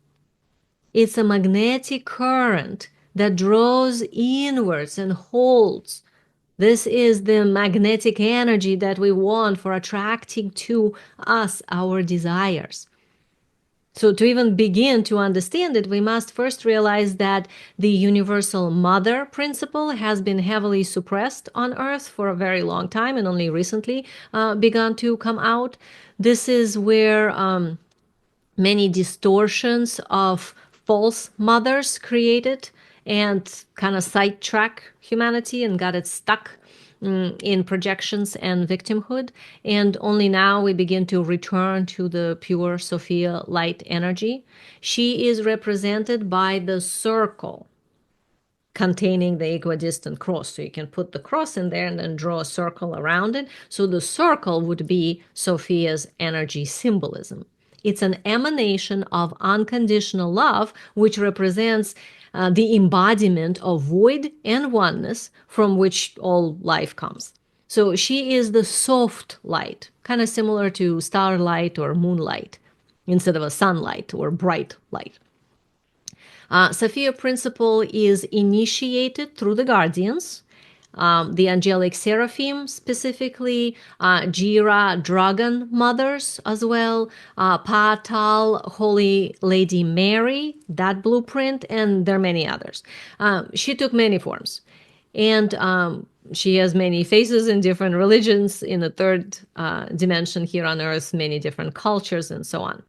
It's a magnetic current that draws inwards and holds. This is the magnetic energy that we want for attracting to us our desires. So to even begin to understand it, we must first realize that the universal mother principle has been heavily suppressed on Earth for a very long time and only recently begun to come out. This is where many distortions of false mothers created and kind of sidetrack humanity and got it stuck in projections and victimhood. And only now we begin to return to the pure Sophia light energy. She is represented by the circle containing the equidistant cross. So you can put the cross in there and then draw a circle around it. So the circle would be Sophia's energy symbolism. It's an emanation of unconditional love, which represents the embodiment of void and oneness from which all life comes. So she is the soft light, kind of similar to starlight or moonlight instead of a sunlight or bright light. Sophia principle is initiated through the guardians, the angelic seraphim, specifically Jira dragon mothers as well, Patal, Holy Lady Mary, that blueprint, and there are many others. She took many forms, and she has many faces in different religions, in the third dimension here on Earth, many different cultures, and so on.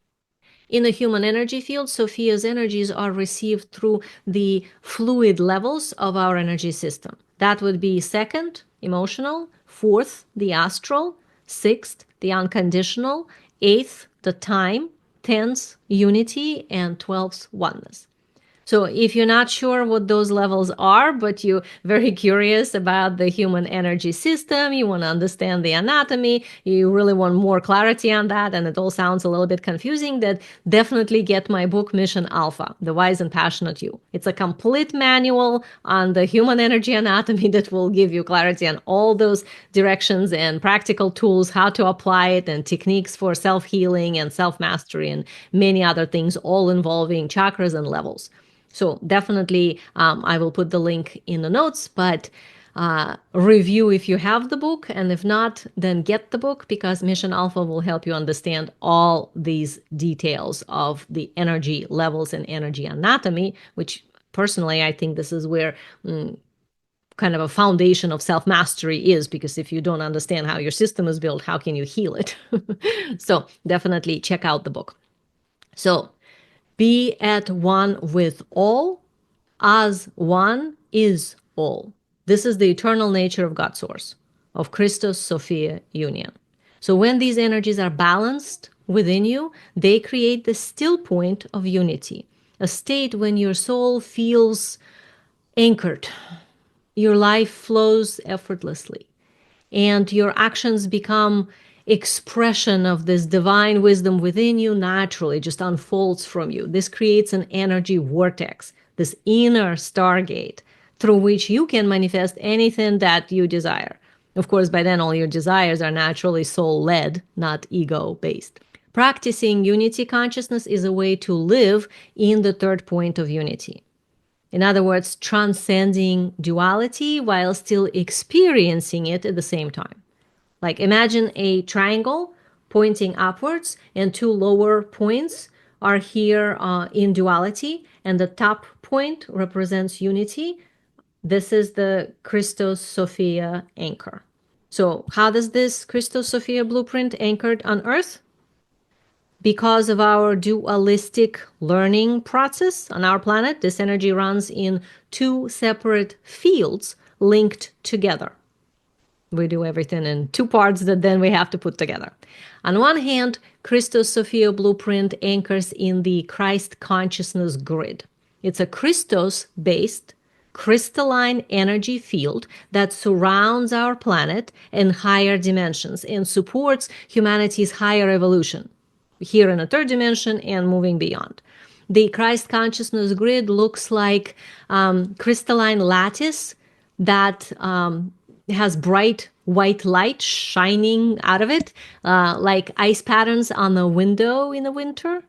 In the human energy field, Sophia's energies are received through the fluid levels of our energy system. That would be second, emotional, fourth, the astral, sixth, the unconditional, eighth, the time, 10th, unity, and 12th, oneness. So if you're not sure what those levels are, but you're very curious about the human energy system, you want to understand the anatomy, you really want more clarity on that, and it all sounds a little bit confusing, then definitely get my book, Mission Alpha, The Wise and Passionate You. It's a complete manual on the human energy anatomy that will give you clarity on all those directions and practical tools, how to apply it, and techniques for self-healing and self-mastery and many other things, all involving chakras and levels. So definitely, I will put the link in the notes, but review if you have the book. And if not, then get the book, because Mission Alpha will help you understand all these details of the energy levels and energy anatomy, which personally, I think this is where kind of a foundation of self-mastery is, because if you don't understand how your system is built, how can you heal it? So definitely check out the book. So be at one with all, as one is all. This is the eternal nature of God Source, of Christos-Sophia union. So when these energies are balanced within you, they create the still point of unity, a state when your soul feels anchored, your life flows effortlessly, and your actions become expression of this divine wisdom within you naturally, just unfolds from you. This creates an energy vortex, this inner stargate through which you can manifest anything that you desire. Of course, by then all your desires are naturally soul-led, not ego-based. Practicing unity consciousness is a way to live in the third point of unity. In other words, transcending duality while still experiencing it at the same time. Like imagine a triangle pointing upwards, and two lower points are here in duality, and the top point represents unity. This is the Christos-Sophia anchor. So how does this Christos-Sophia blueprint anchored on Earth? Because of our dualistic learning process on our planet, this energy runs in two separate fields linked together. We do everything in two parts that then we have to put together. On one hand, Christos-Sophia blueprint anchors in the Christ consciousness grid. It's a Christos-based crystalline energy field that surrounds our planet in higher dimensions and supports humanity's higher evolution here in the third dimension and moving beyond. The Christ consciousness grid looks like crystalline lattice that has bright white light shining out of it, like ice patterns on a window in the winter.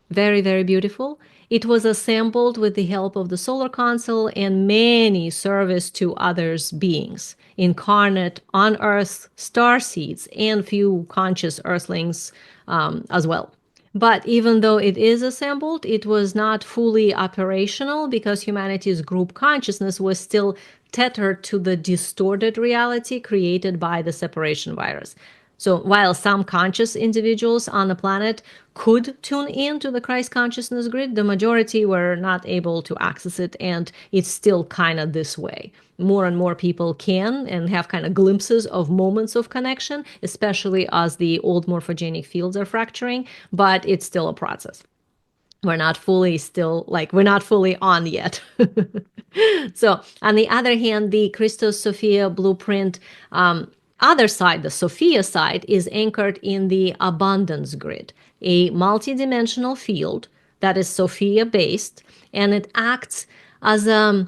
Very, very beautiful. It was assembled with the help of the solar console and many service to others beings, incarnate on Earth star seeds and few conscious earthlings as well. But even though it is assembled, it was not fully operational because humanity's group consciousness was still tethered to the distorted reality created by the separation virus. So while some conscious individuals on the planet could tune in to the Christ consciousness grid, the majority were not able to access it, and it's still kind of this way. More and more people can and have kind of glimpses of moments of connection, especially as the old morphogenic fields are fracturing, but it's still a process. We're not fully on yet. So on the other hand, the Christos-Sophia Blueprint other side, the Sophia side, is anchored in the abundance grid, a multidimensional field that is Sophia based, and it acts as a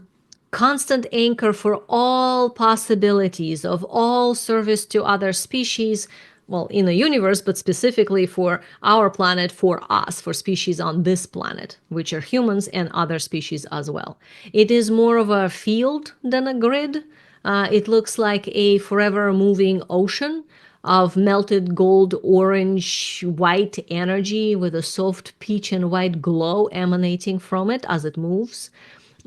constant anchor for all possibilities of all service to other species, well, in the universe, but specifically for our planet, for us, for species on this planet, which are humans and other species as well. It is more of a field than a grid. It looks like a forever moving ocean of melted gold, orange, white energy with a soft peach and white glow emanating from it as it moves.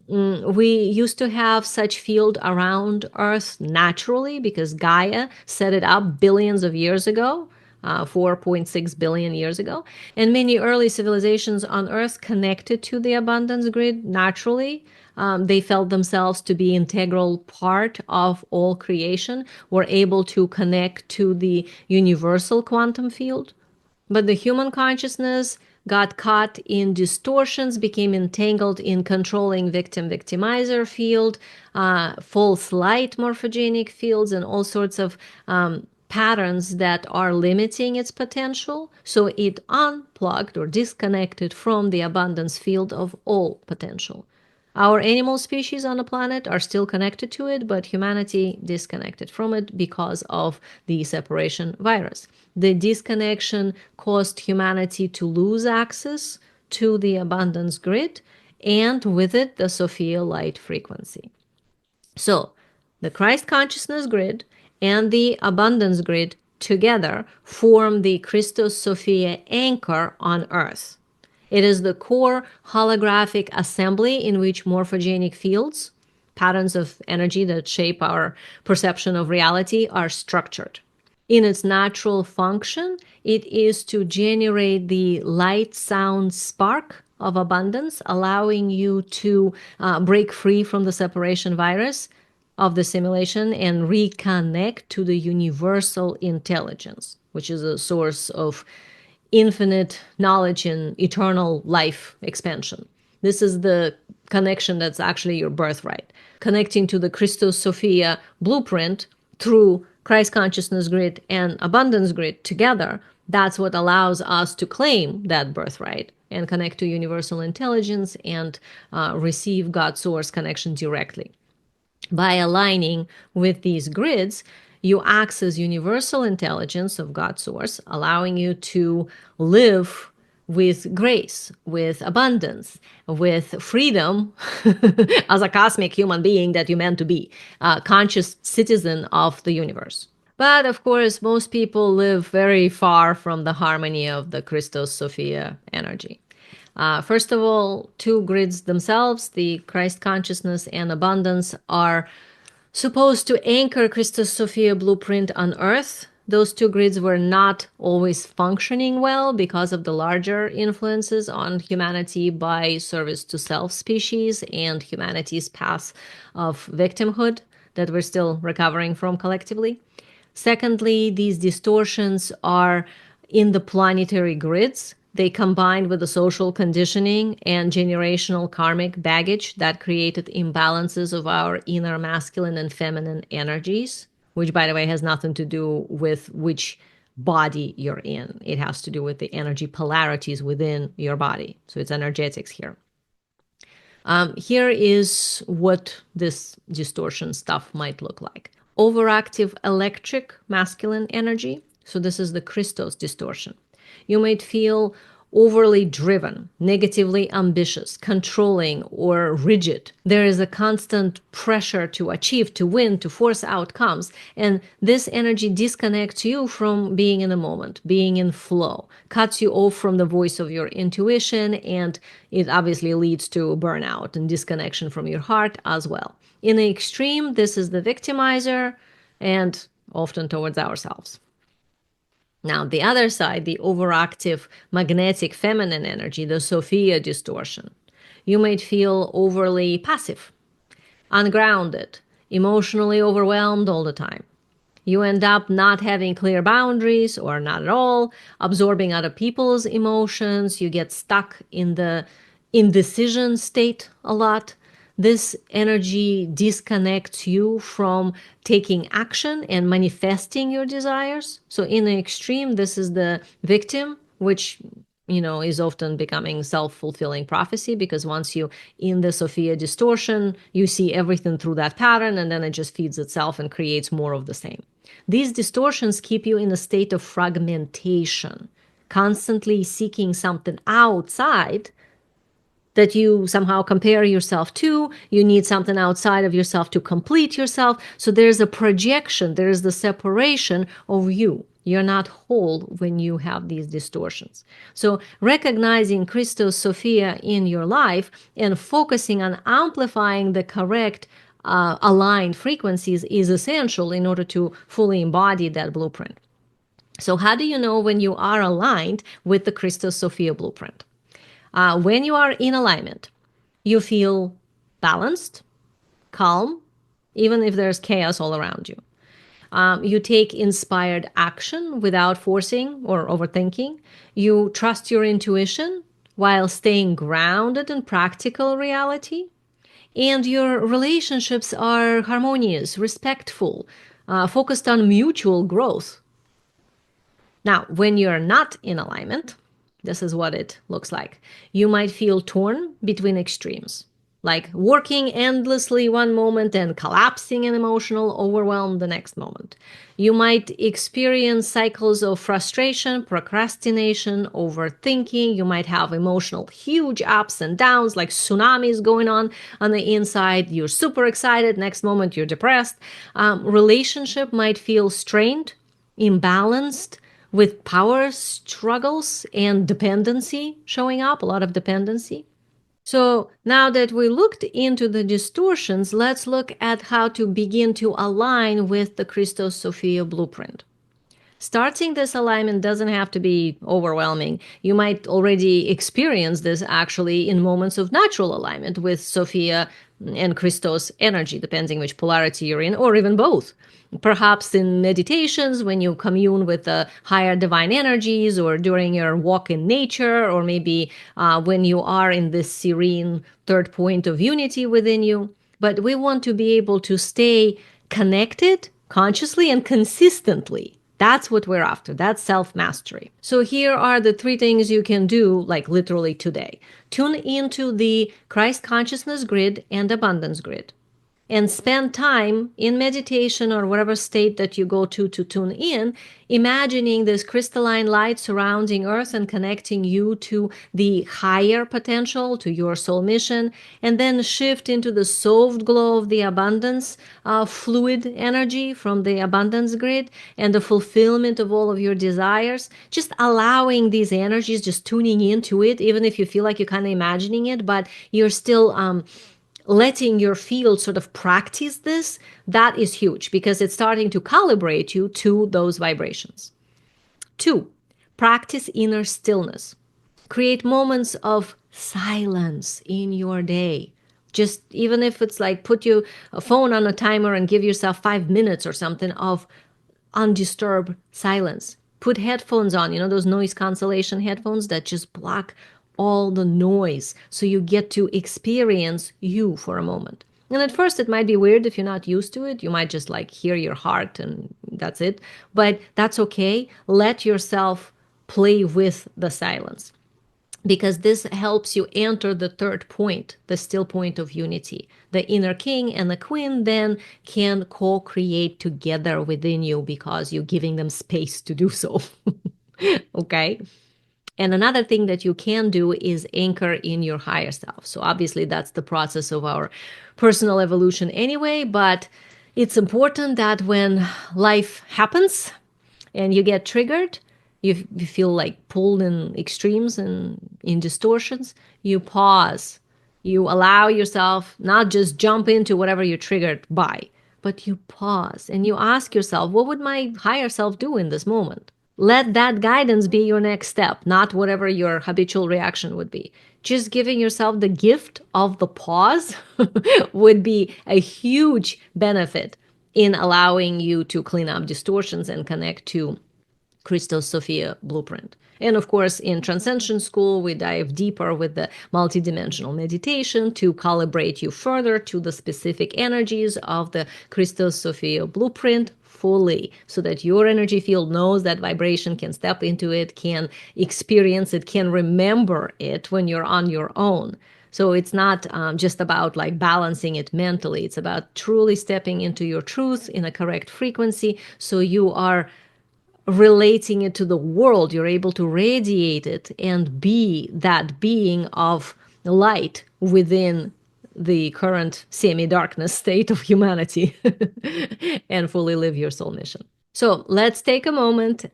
We used to have such field around Earth naturally because Gaia set it up billions of years ago, 4.6 billion years ago. And many early civilizations on Earth connected to the abundance grid naturally. They felt themselves to be integral part of all creation, were able to connect to the universal quantum field. But the human consciousness got caught in distortions, became entangled in controlling victim-victimizer field, false light morphogenic fields, and all sorts of patterns that are limiting its potential. So it unplugged or disconnected from the abundance field of all potential. Our animal species on the planet are still connected to it, but humanity disconnected from it because of the separation virus. The disconnection caused humanity to lose access to the abundance grid, and with it, the Sophia light frequency. So, the Christ consciousness grid and the abundance grid together form the Christos-Sophia anchor on Earth. It is the core holographic assembly in which morphogenic fields, patterns of energy that shape our perception of reality, are structured. In its natural function, it is to generate the light sound spark of abundance, allowing you to break free from the separation virus of the simulation and reconnect to the universal intelligence, which is a source of infinite knowledge and eternal life expansion. This is the connection that's actually your birthright. Connecting to the Christos-Sophia Blueprint through Christ consciousness grid and abundance grid together, that's what allows us to claim that birthright and connect to universal intelligence and receive God source connection directly. By aligning with these grids, you access universal intelligence of God source, allowing you to live with grace, with abundance, with freedom as a cosmic human being that you're meant to be, a conscious citizen of the universe. But of course, most people live very far from the harmony of the Christos-Sophia energy. First of all, two grids themselves, the Christ consciousness and abundance, are supposed to anchor Christos-Sophia Blueprint on Earth. Those two grids were not always functioning well because of the larger influences on humanity by service to self species and humanity's path of victimhood that we're still recovering from collectively. Secondly, these distortions are in the planetary grids. They combine with the social conditioning and generational karmic baggage that created imbalances of our inner masculine and feminine energies, which, by the way, has nothing to do with which body you're in. It has to do with the energy polarities within your body. So it's energetics here. Here is what this distortion stuff might look like. Overactive electric masculine energy. So this is the Christos distortion. You might feel overly driven, negatively ambitious, controlling, or rigid. There is a constant pressure to achieve, to win, to force outcomes. And this energy disconnects you from being in the moment, being in flow, cuts you off from the voice of your intuition, and it obviously leads to burnout and disconnection from your heart as well. In the extreme, this is the victimizer, and often towards ourselves. Now, the other side, the overactive magnetic feminine energy, the Sophia distortion. You might feel overly passive, ungrounded, emotionally overwhelmed all the time. You end up not having clear boundaries or not at all, absorbing other people's emotions. You get stuck in the indecision state a lot. This energy disconnects you from taking action and manifesting your desires. So in the extreme, this is the victim, which is often becoming self-fulfilling prophecy, because once you in the Sophia distortion, you see everything through that pattern, and then it just feeds itself and creates more of the same. These distortions keep you in a state of fragmentation, constantly seeking something outside that you somehow compare yourself to. You need something outside of yourself to complete yourself. So there's a projection, there's the separation of you. You're not whole when you have these distortions. So recognizing Christos-Sophia in your life and focusing on amplifying the correct aligned frequencies is essential in order to fully embody that blueprint. So how do you know when you are aligned with the Christos-Sophia blueprint? When you are in alignment, you feel balanced, calm, even if there's chaos all around you. You take inspired action without forcing or overthinking. You trust your intuition while staying grounded in practical reality. And your relationships are harmonious, respectful, focused on mutual growth. Now, when you're not in alignment, this is what it looks like. You might feel torn between extremes, like working endlessly one moment and collapsing in emotional overwhelm the next moment. You might experience cycles of frustration, procrastination, overthinking. You might have emotional huge ups and downs, like tsunamis going on the inside. You're super excited. Next moment, you're depressed. Relationship might feel strained, imbalanced, with power struggles and dependency showing up, a lot of dependency. So now that we looked into the distortions, let's look at how to begin to align with the Christos-Sophia blueprint. Starting this alignment doesn't have to be overwhelming. You might already experience this actually in moments of natural alignment with Sophia and Christos energy, depending which polarity you're in, or even both. Perhaps in meditations when you commune with the higher divine energies, or during your walk in nature, or maybe when you are in this serene third point of unity within you. But we want to be able to stay connected consciously and consistently. That's what we're after. That's self-mastery. So here are the 3 things you can do, like literally today. Tune into the Christ consciousness grid and abundance grid, and spend time in meditation or whatever state that you go to tune in, imagining this crystalline light surrounding Earth and connecting you to the higher potential, to your soul mission, and then shift into the soft glow of the abundance fluid energy from the abundance grid and the fulfillment of all of your desires. Just allowing these energies, just tuning into it, even if you feel like you're kind of imagining it, but you're still letting your field sort of practice this. That is huge, because it's starting to calibrate you to those vibrations. 2, practice inner stillness. Create moments of silence in your day. Just even if it's like put your phone on a timer and give yourself 5 minutes or something of undisturbed silence. Put headphones on, those noise cancellation headphones that just block all the noise, so you get to experience you for a moment. And at first it might be weird if you're not used to it. You might just like hear your heart and that's it. But that's okay. Let yourself play with the silence, because this helps you enter the third point, the still point of unity. The inner king and the queen then can co-create together within you, because you're giving them space to do so. Okay? And another thing that you can do is anchor in your higher self. So obviously that's the process of our personal evolution anyway, but it's important that when life happens and you get triggered, you feel like pulled in extremes and in distortions, you pause. You allow yourself not just jump into whatever you're triggered by, but you pause and you ask yourself, what would my higher self do in this moment? Let that guidance be your next step, not whatever your habitual reaction would be. Just giving yourself the gift of the pause would be a huge benefit in allowing you to clean up distortions and connect to Christos-Sophia Blueprint. And of course, in Transcension School, we dive deeper with the multidimensional meditation to calibrate you further to the specific energies of the Christos-Sophia Blueprint fully, so that your energy field knows that vibration, can step into it, can experience it, can remember it when you're on your own. So it's not just about like balancing it mentally. It's about truly stepping into your truth in a correct frequency, so you are relating it to the world. You're able to radiate it and be that being of light within the current semi-darkness state of humanity and fully live your soul mission. So let's take a moment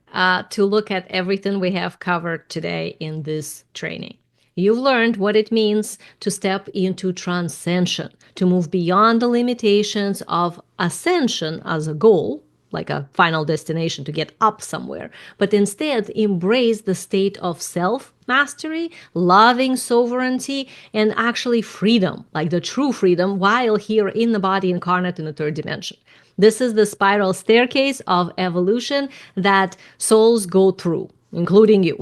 to look at everything we have covered today in this training. You've learned what it means to step into transcension, to move beyond the limitations of ascension as a goal, like a final destination to get up somewhere, but instead embrace the state of self-mastery, loving sovereignty, and actually freedom, like the true freedom, while here in the body incarnate in the third dimension. This is the spiral staircase of evolution that souls go through, including you.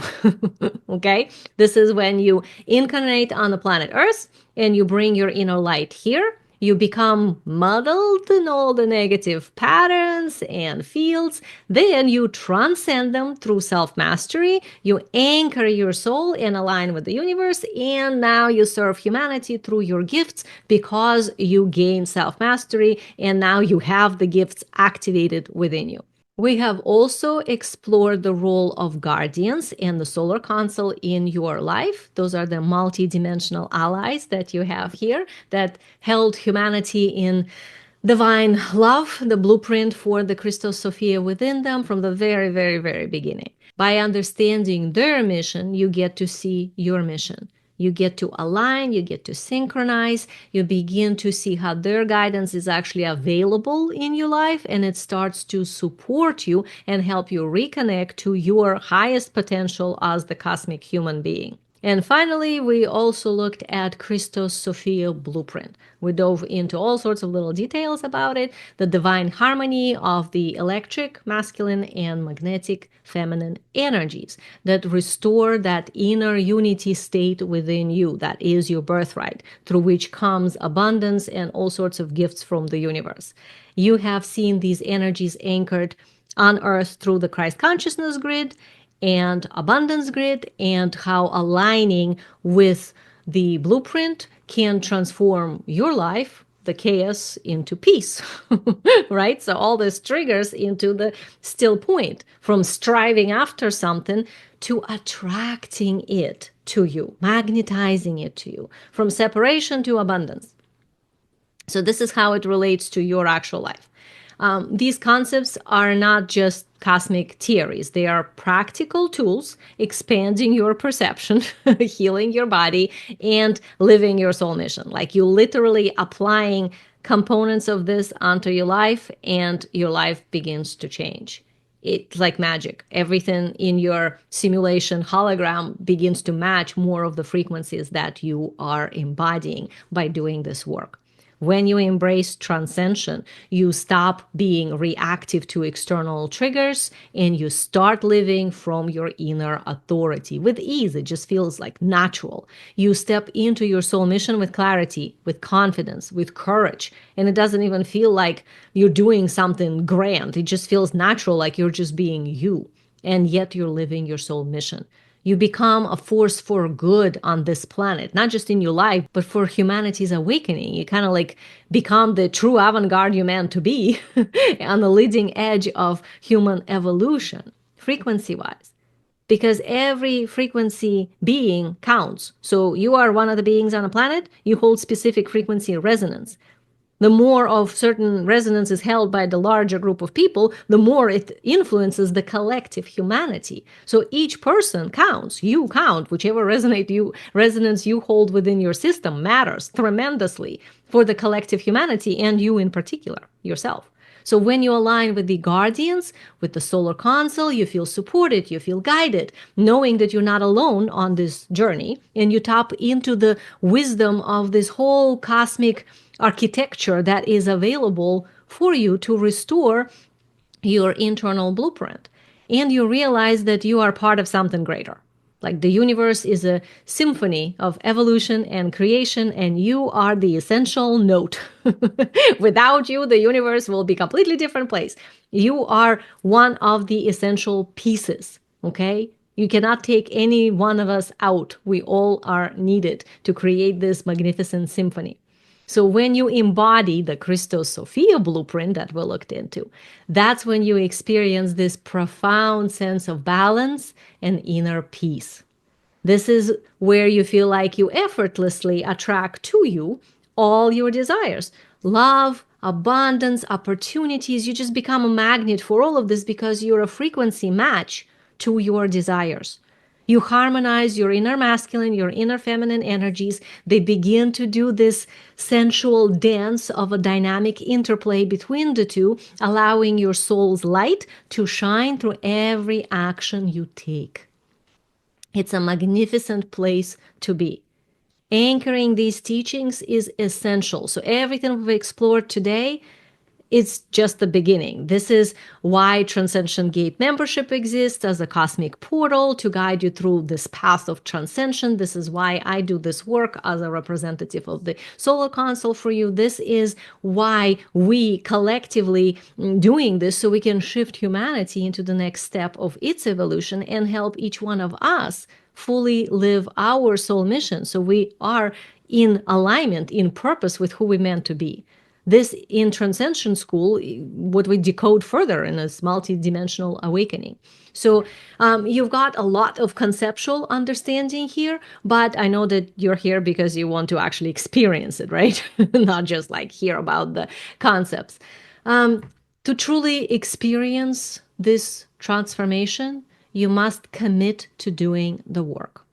Okay? This is when you incarnate on the planet Earth and you bring your inner light here. You become muddled in all the negative patterns and fields. Then you transcend them through self-mastery. You anchor your soul and align with the universe. And now you serve humanity through your gifts because you gain self-mastery. And now you have the gifts activated within you. We have also explored the role of guardians and the solar console in your life. Those are the multidimensional allies that you have here that held humanity in divine love, the blueprint for the Christos-Sophia within them from the very, very, very beginning. By understanding their mission, you get to see your mission. You get to align, you get to synchronize, you begin to see how their guidance is actually available in your life, and it starts to support you and help you reconnect to your highest potential as the cosmic human being. And finally, we also looked at Christos-Sophia Blueprint. We dove into all sorts of little details about it, the divine harmony of the electric, masculine, and magnetic feminine energies that restore that inner unity state within you that is your birthright, through which comes abundance and all sorts of gifts from the universe. You have seen these energies anchored on Earth through the Christ consciousness grid and abundance grid, and how aligning with the blueprint can transform your life, the chaos, into peace, right? So all this triggers into the still point, from striving after something to attracting it to you, magnetizing it to you, from separation to abundance. So this is how it relates to your actual life. These concepts are not just cosmic theories. They are practical tools expanding your perception, healing your body, and living your soul mission. Like you literally applying components of this onto your life, and your life begins to change. It's like magic. Everything in your simulation hologram begins to match more of the frequencies that you are embodying by doing this work. When you embrace transcension, you stop being reactive to external triggers and you start living from your inner authority with ease. It just feels like natural. You step into your soul mission with clarity, with confidence, with courage. And it doesn't even feel like you're doing something grand. It just feels natural, like you're just being you. And yet you're living your soul mission. You become a force for good on this planet, not just in your life, but for humanity's awakening. You kind of like become the true avant-garde you're meant to be on the leading edge of human evolution, frequency-wise. because every frequency being counts. So you are one of the beings on a planet, you hold specific frequency resonance. The more of certain resonance is held by the larger group of people, the more it influences the collective humanity. So each person counts. You count. Whichever resonance you hold within your system matters tremendously for the collective humanity and you in particular, yourself. So when you align with the guardians, with the solar council, you feel supported, you feel guided, knowing that you're not alone on this journey, and you tap into the wisdom of this whole cosmic architecture that is available for you to restore your internal blueprint. And you realize that you are part of something greater. Like the universe is a symphony of evolution and creation, and you are the essential note. Without you, the universe will be a completely different place. You are one of the essential pieces, okay? You cannot take any one of us out. We all are needed to create this magnificent symphony. So when you embody the Christos-Sophia Blueprint that we looked into, that's when you experience this profound sense of balance and inner peace. This is where you feel like you effortlessly attract to you all your desires. Love, abundance, opportunities. You just become a magnet for all of this because you're a frequency match to your desires. You harmonize your inner masculine, your inner feminine energies. They begin to do this sensual dance of a dynamic interplay between the two, allowing your soul's light to shine through every action you take. It's a magnificent place to be. Anchoring these teachings is essential. So everything we've explored today, it's just the beginning. This is why Transcension Gate membership exists as a cosmic portal to guide you through this path of transcension. This is why I do this work as a representative of the Solar Council for you. This is why we collectively doing this so we can shift humanity into the next step of its evolution and help each one of us fully live our soul mission. So we are in alignment, in purpose with who we're meant to be. This in Transcension School, what we decode further in this multidimensional awakening. So you've got a lot of conceptual understanding here, but I know that you're here because you want to actually experience it, right? Not just like hear about the concepts. To truly experience this transformation, you must commit to doing the work.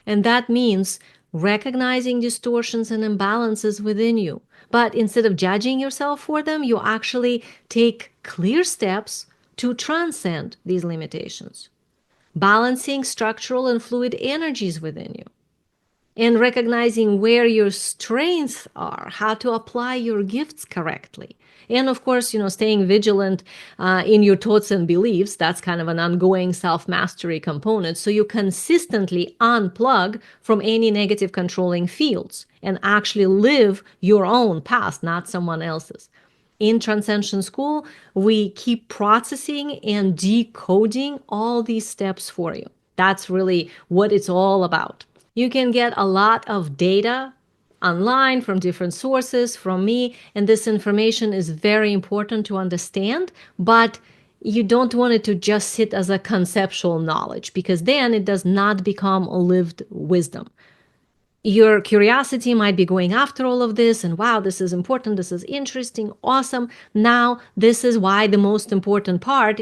And that means recognizing distortions and imbalances within you. But instead of judging yourself for them, you actually take clear steps to transcend these limitations, balancing structural and fluid energies within you, and recognizing where your strengths are, how to apply your gifts correctly. And of course, staying vigilant in your thoughts and beliefs. That's kind of an ongoing self-mastery component. So you consistently unplug from any negative controlling fields and actually live your own path, not someone else's. In Transcension School, we keep processing and decoding all these steps for you. That's really what it's all about. You can get a lot of data online from different sources, from me, and this information is very important to understand, but you don't want it to just sit as a conceptual knowledge, because then it does not become a lived wisdom. Your curiosity might be going after all of this, and wow, this is important, this is interesting, awesome. Now, this is why the most important part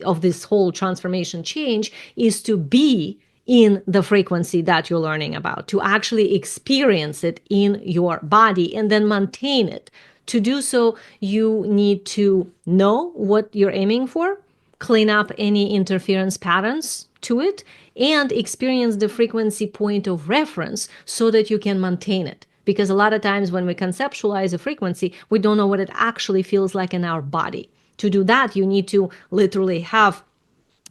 of this whole transformation change is to be in the frequency that you're learning about, to actually experience it in your body and then maintain it. To do so, you need to know what you're aiming for, clean up any interference patterns to it, and experience the frequency point of reference so that you can maintain it. Because a lot of times when we conceptualize a frequency, we don't know what it actually feels like in our body. To do that, you need to literally have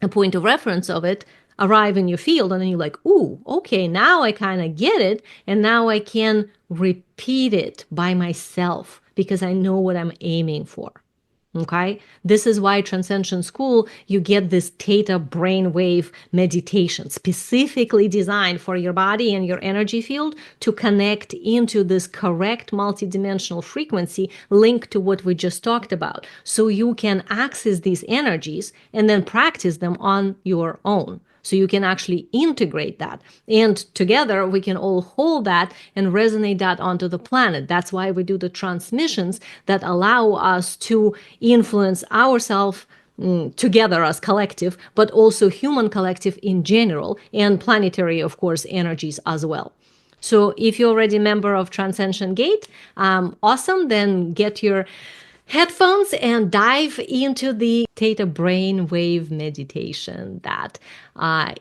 a point of reference of it arrive in your field, and then you're like, ooh, okay, now I kind of get it, and now I can repeat it by myself because I know what I'm aiming for. Okay, this is why Transcension School, you get this theta brainwave meditation specifically designed for your body and your energy field to connect into this correct multidimensional frequency linked to what we just talked about. So you can access these energies and then practice them on your own. So you can actually integrate that. And together we can all hold that and resonate that onto the planet. That's why we do the transmissions that allow us to influence ourselves together as collective, but also human collective in general, and planetary, of course, energies as well. So if you're already a member of Transcension Gate, awesome, then get your headphones and dive into the theta brainwave meditation that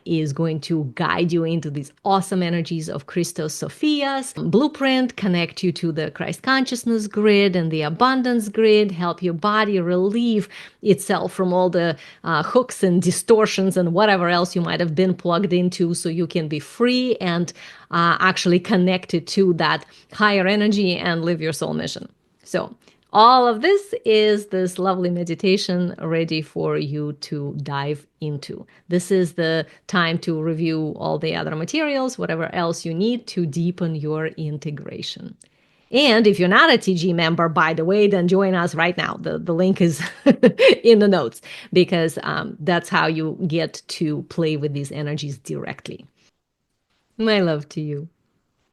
is going to guide you into these awesome energies of Christos-Sophia's blueprint, connect you to the Christ consciousness grid and the abundance grid, help your body relieve itself from all the hooks and distortions and whatever else you might have been plugged into, so you can be free and actually connected to that higher energy and live your soul mission. So all of this is this lovely meditation ready for you to dive into. This is the time to review all the other materials, whatever else you need to deepen your integration. And if you're not a TG member, by the way, then join us right now. The link is in the notes, because that's how you get to play with these energies directly. My love to you.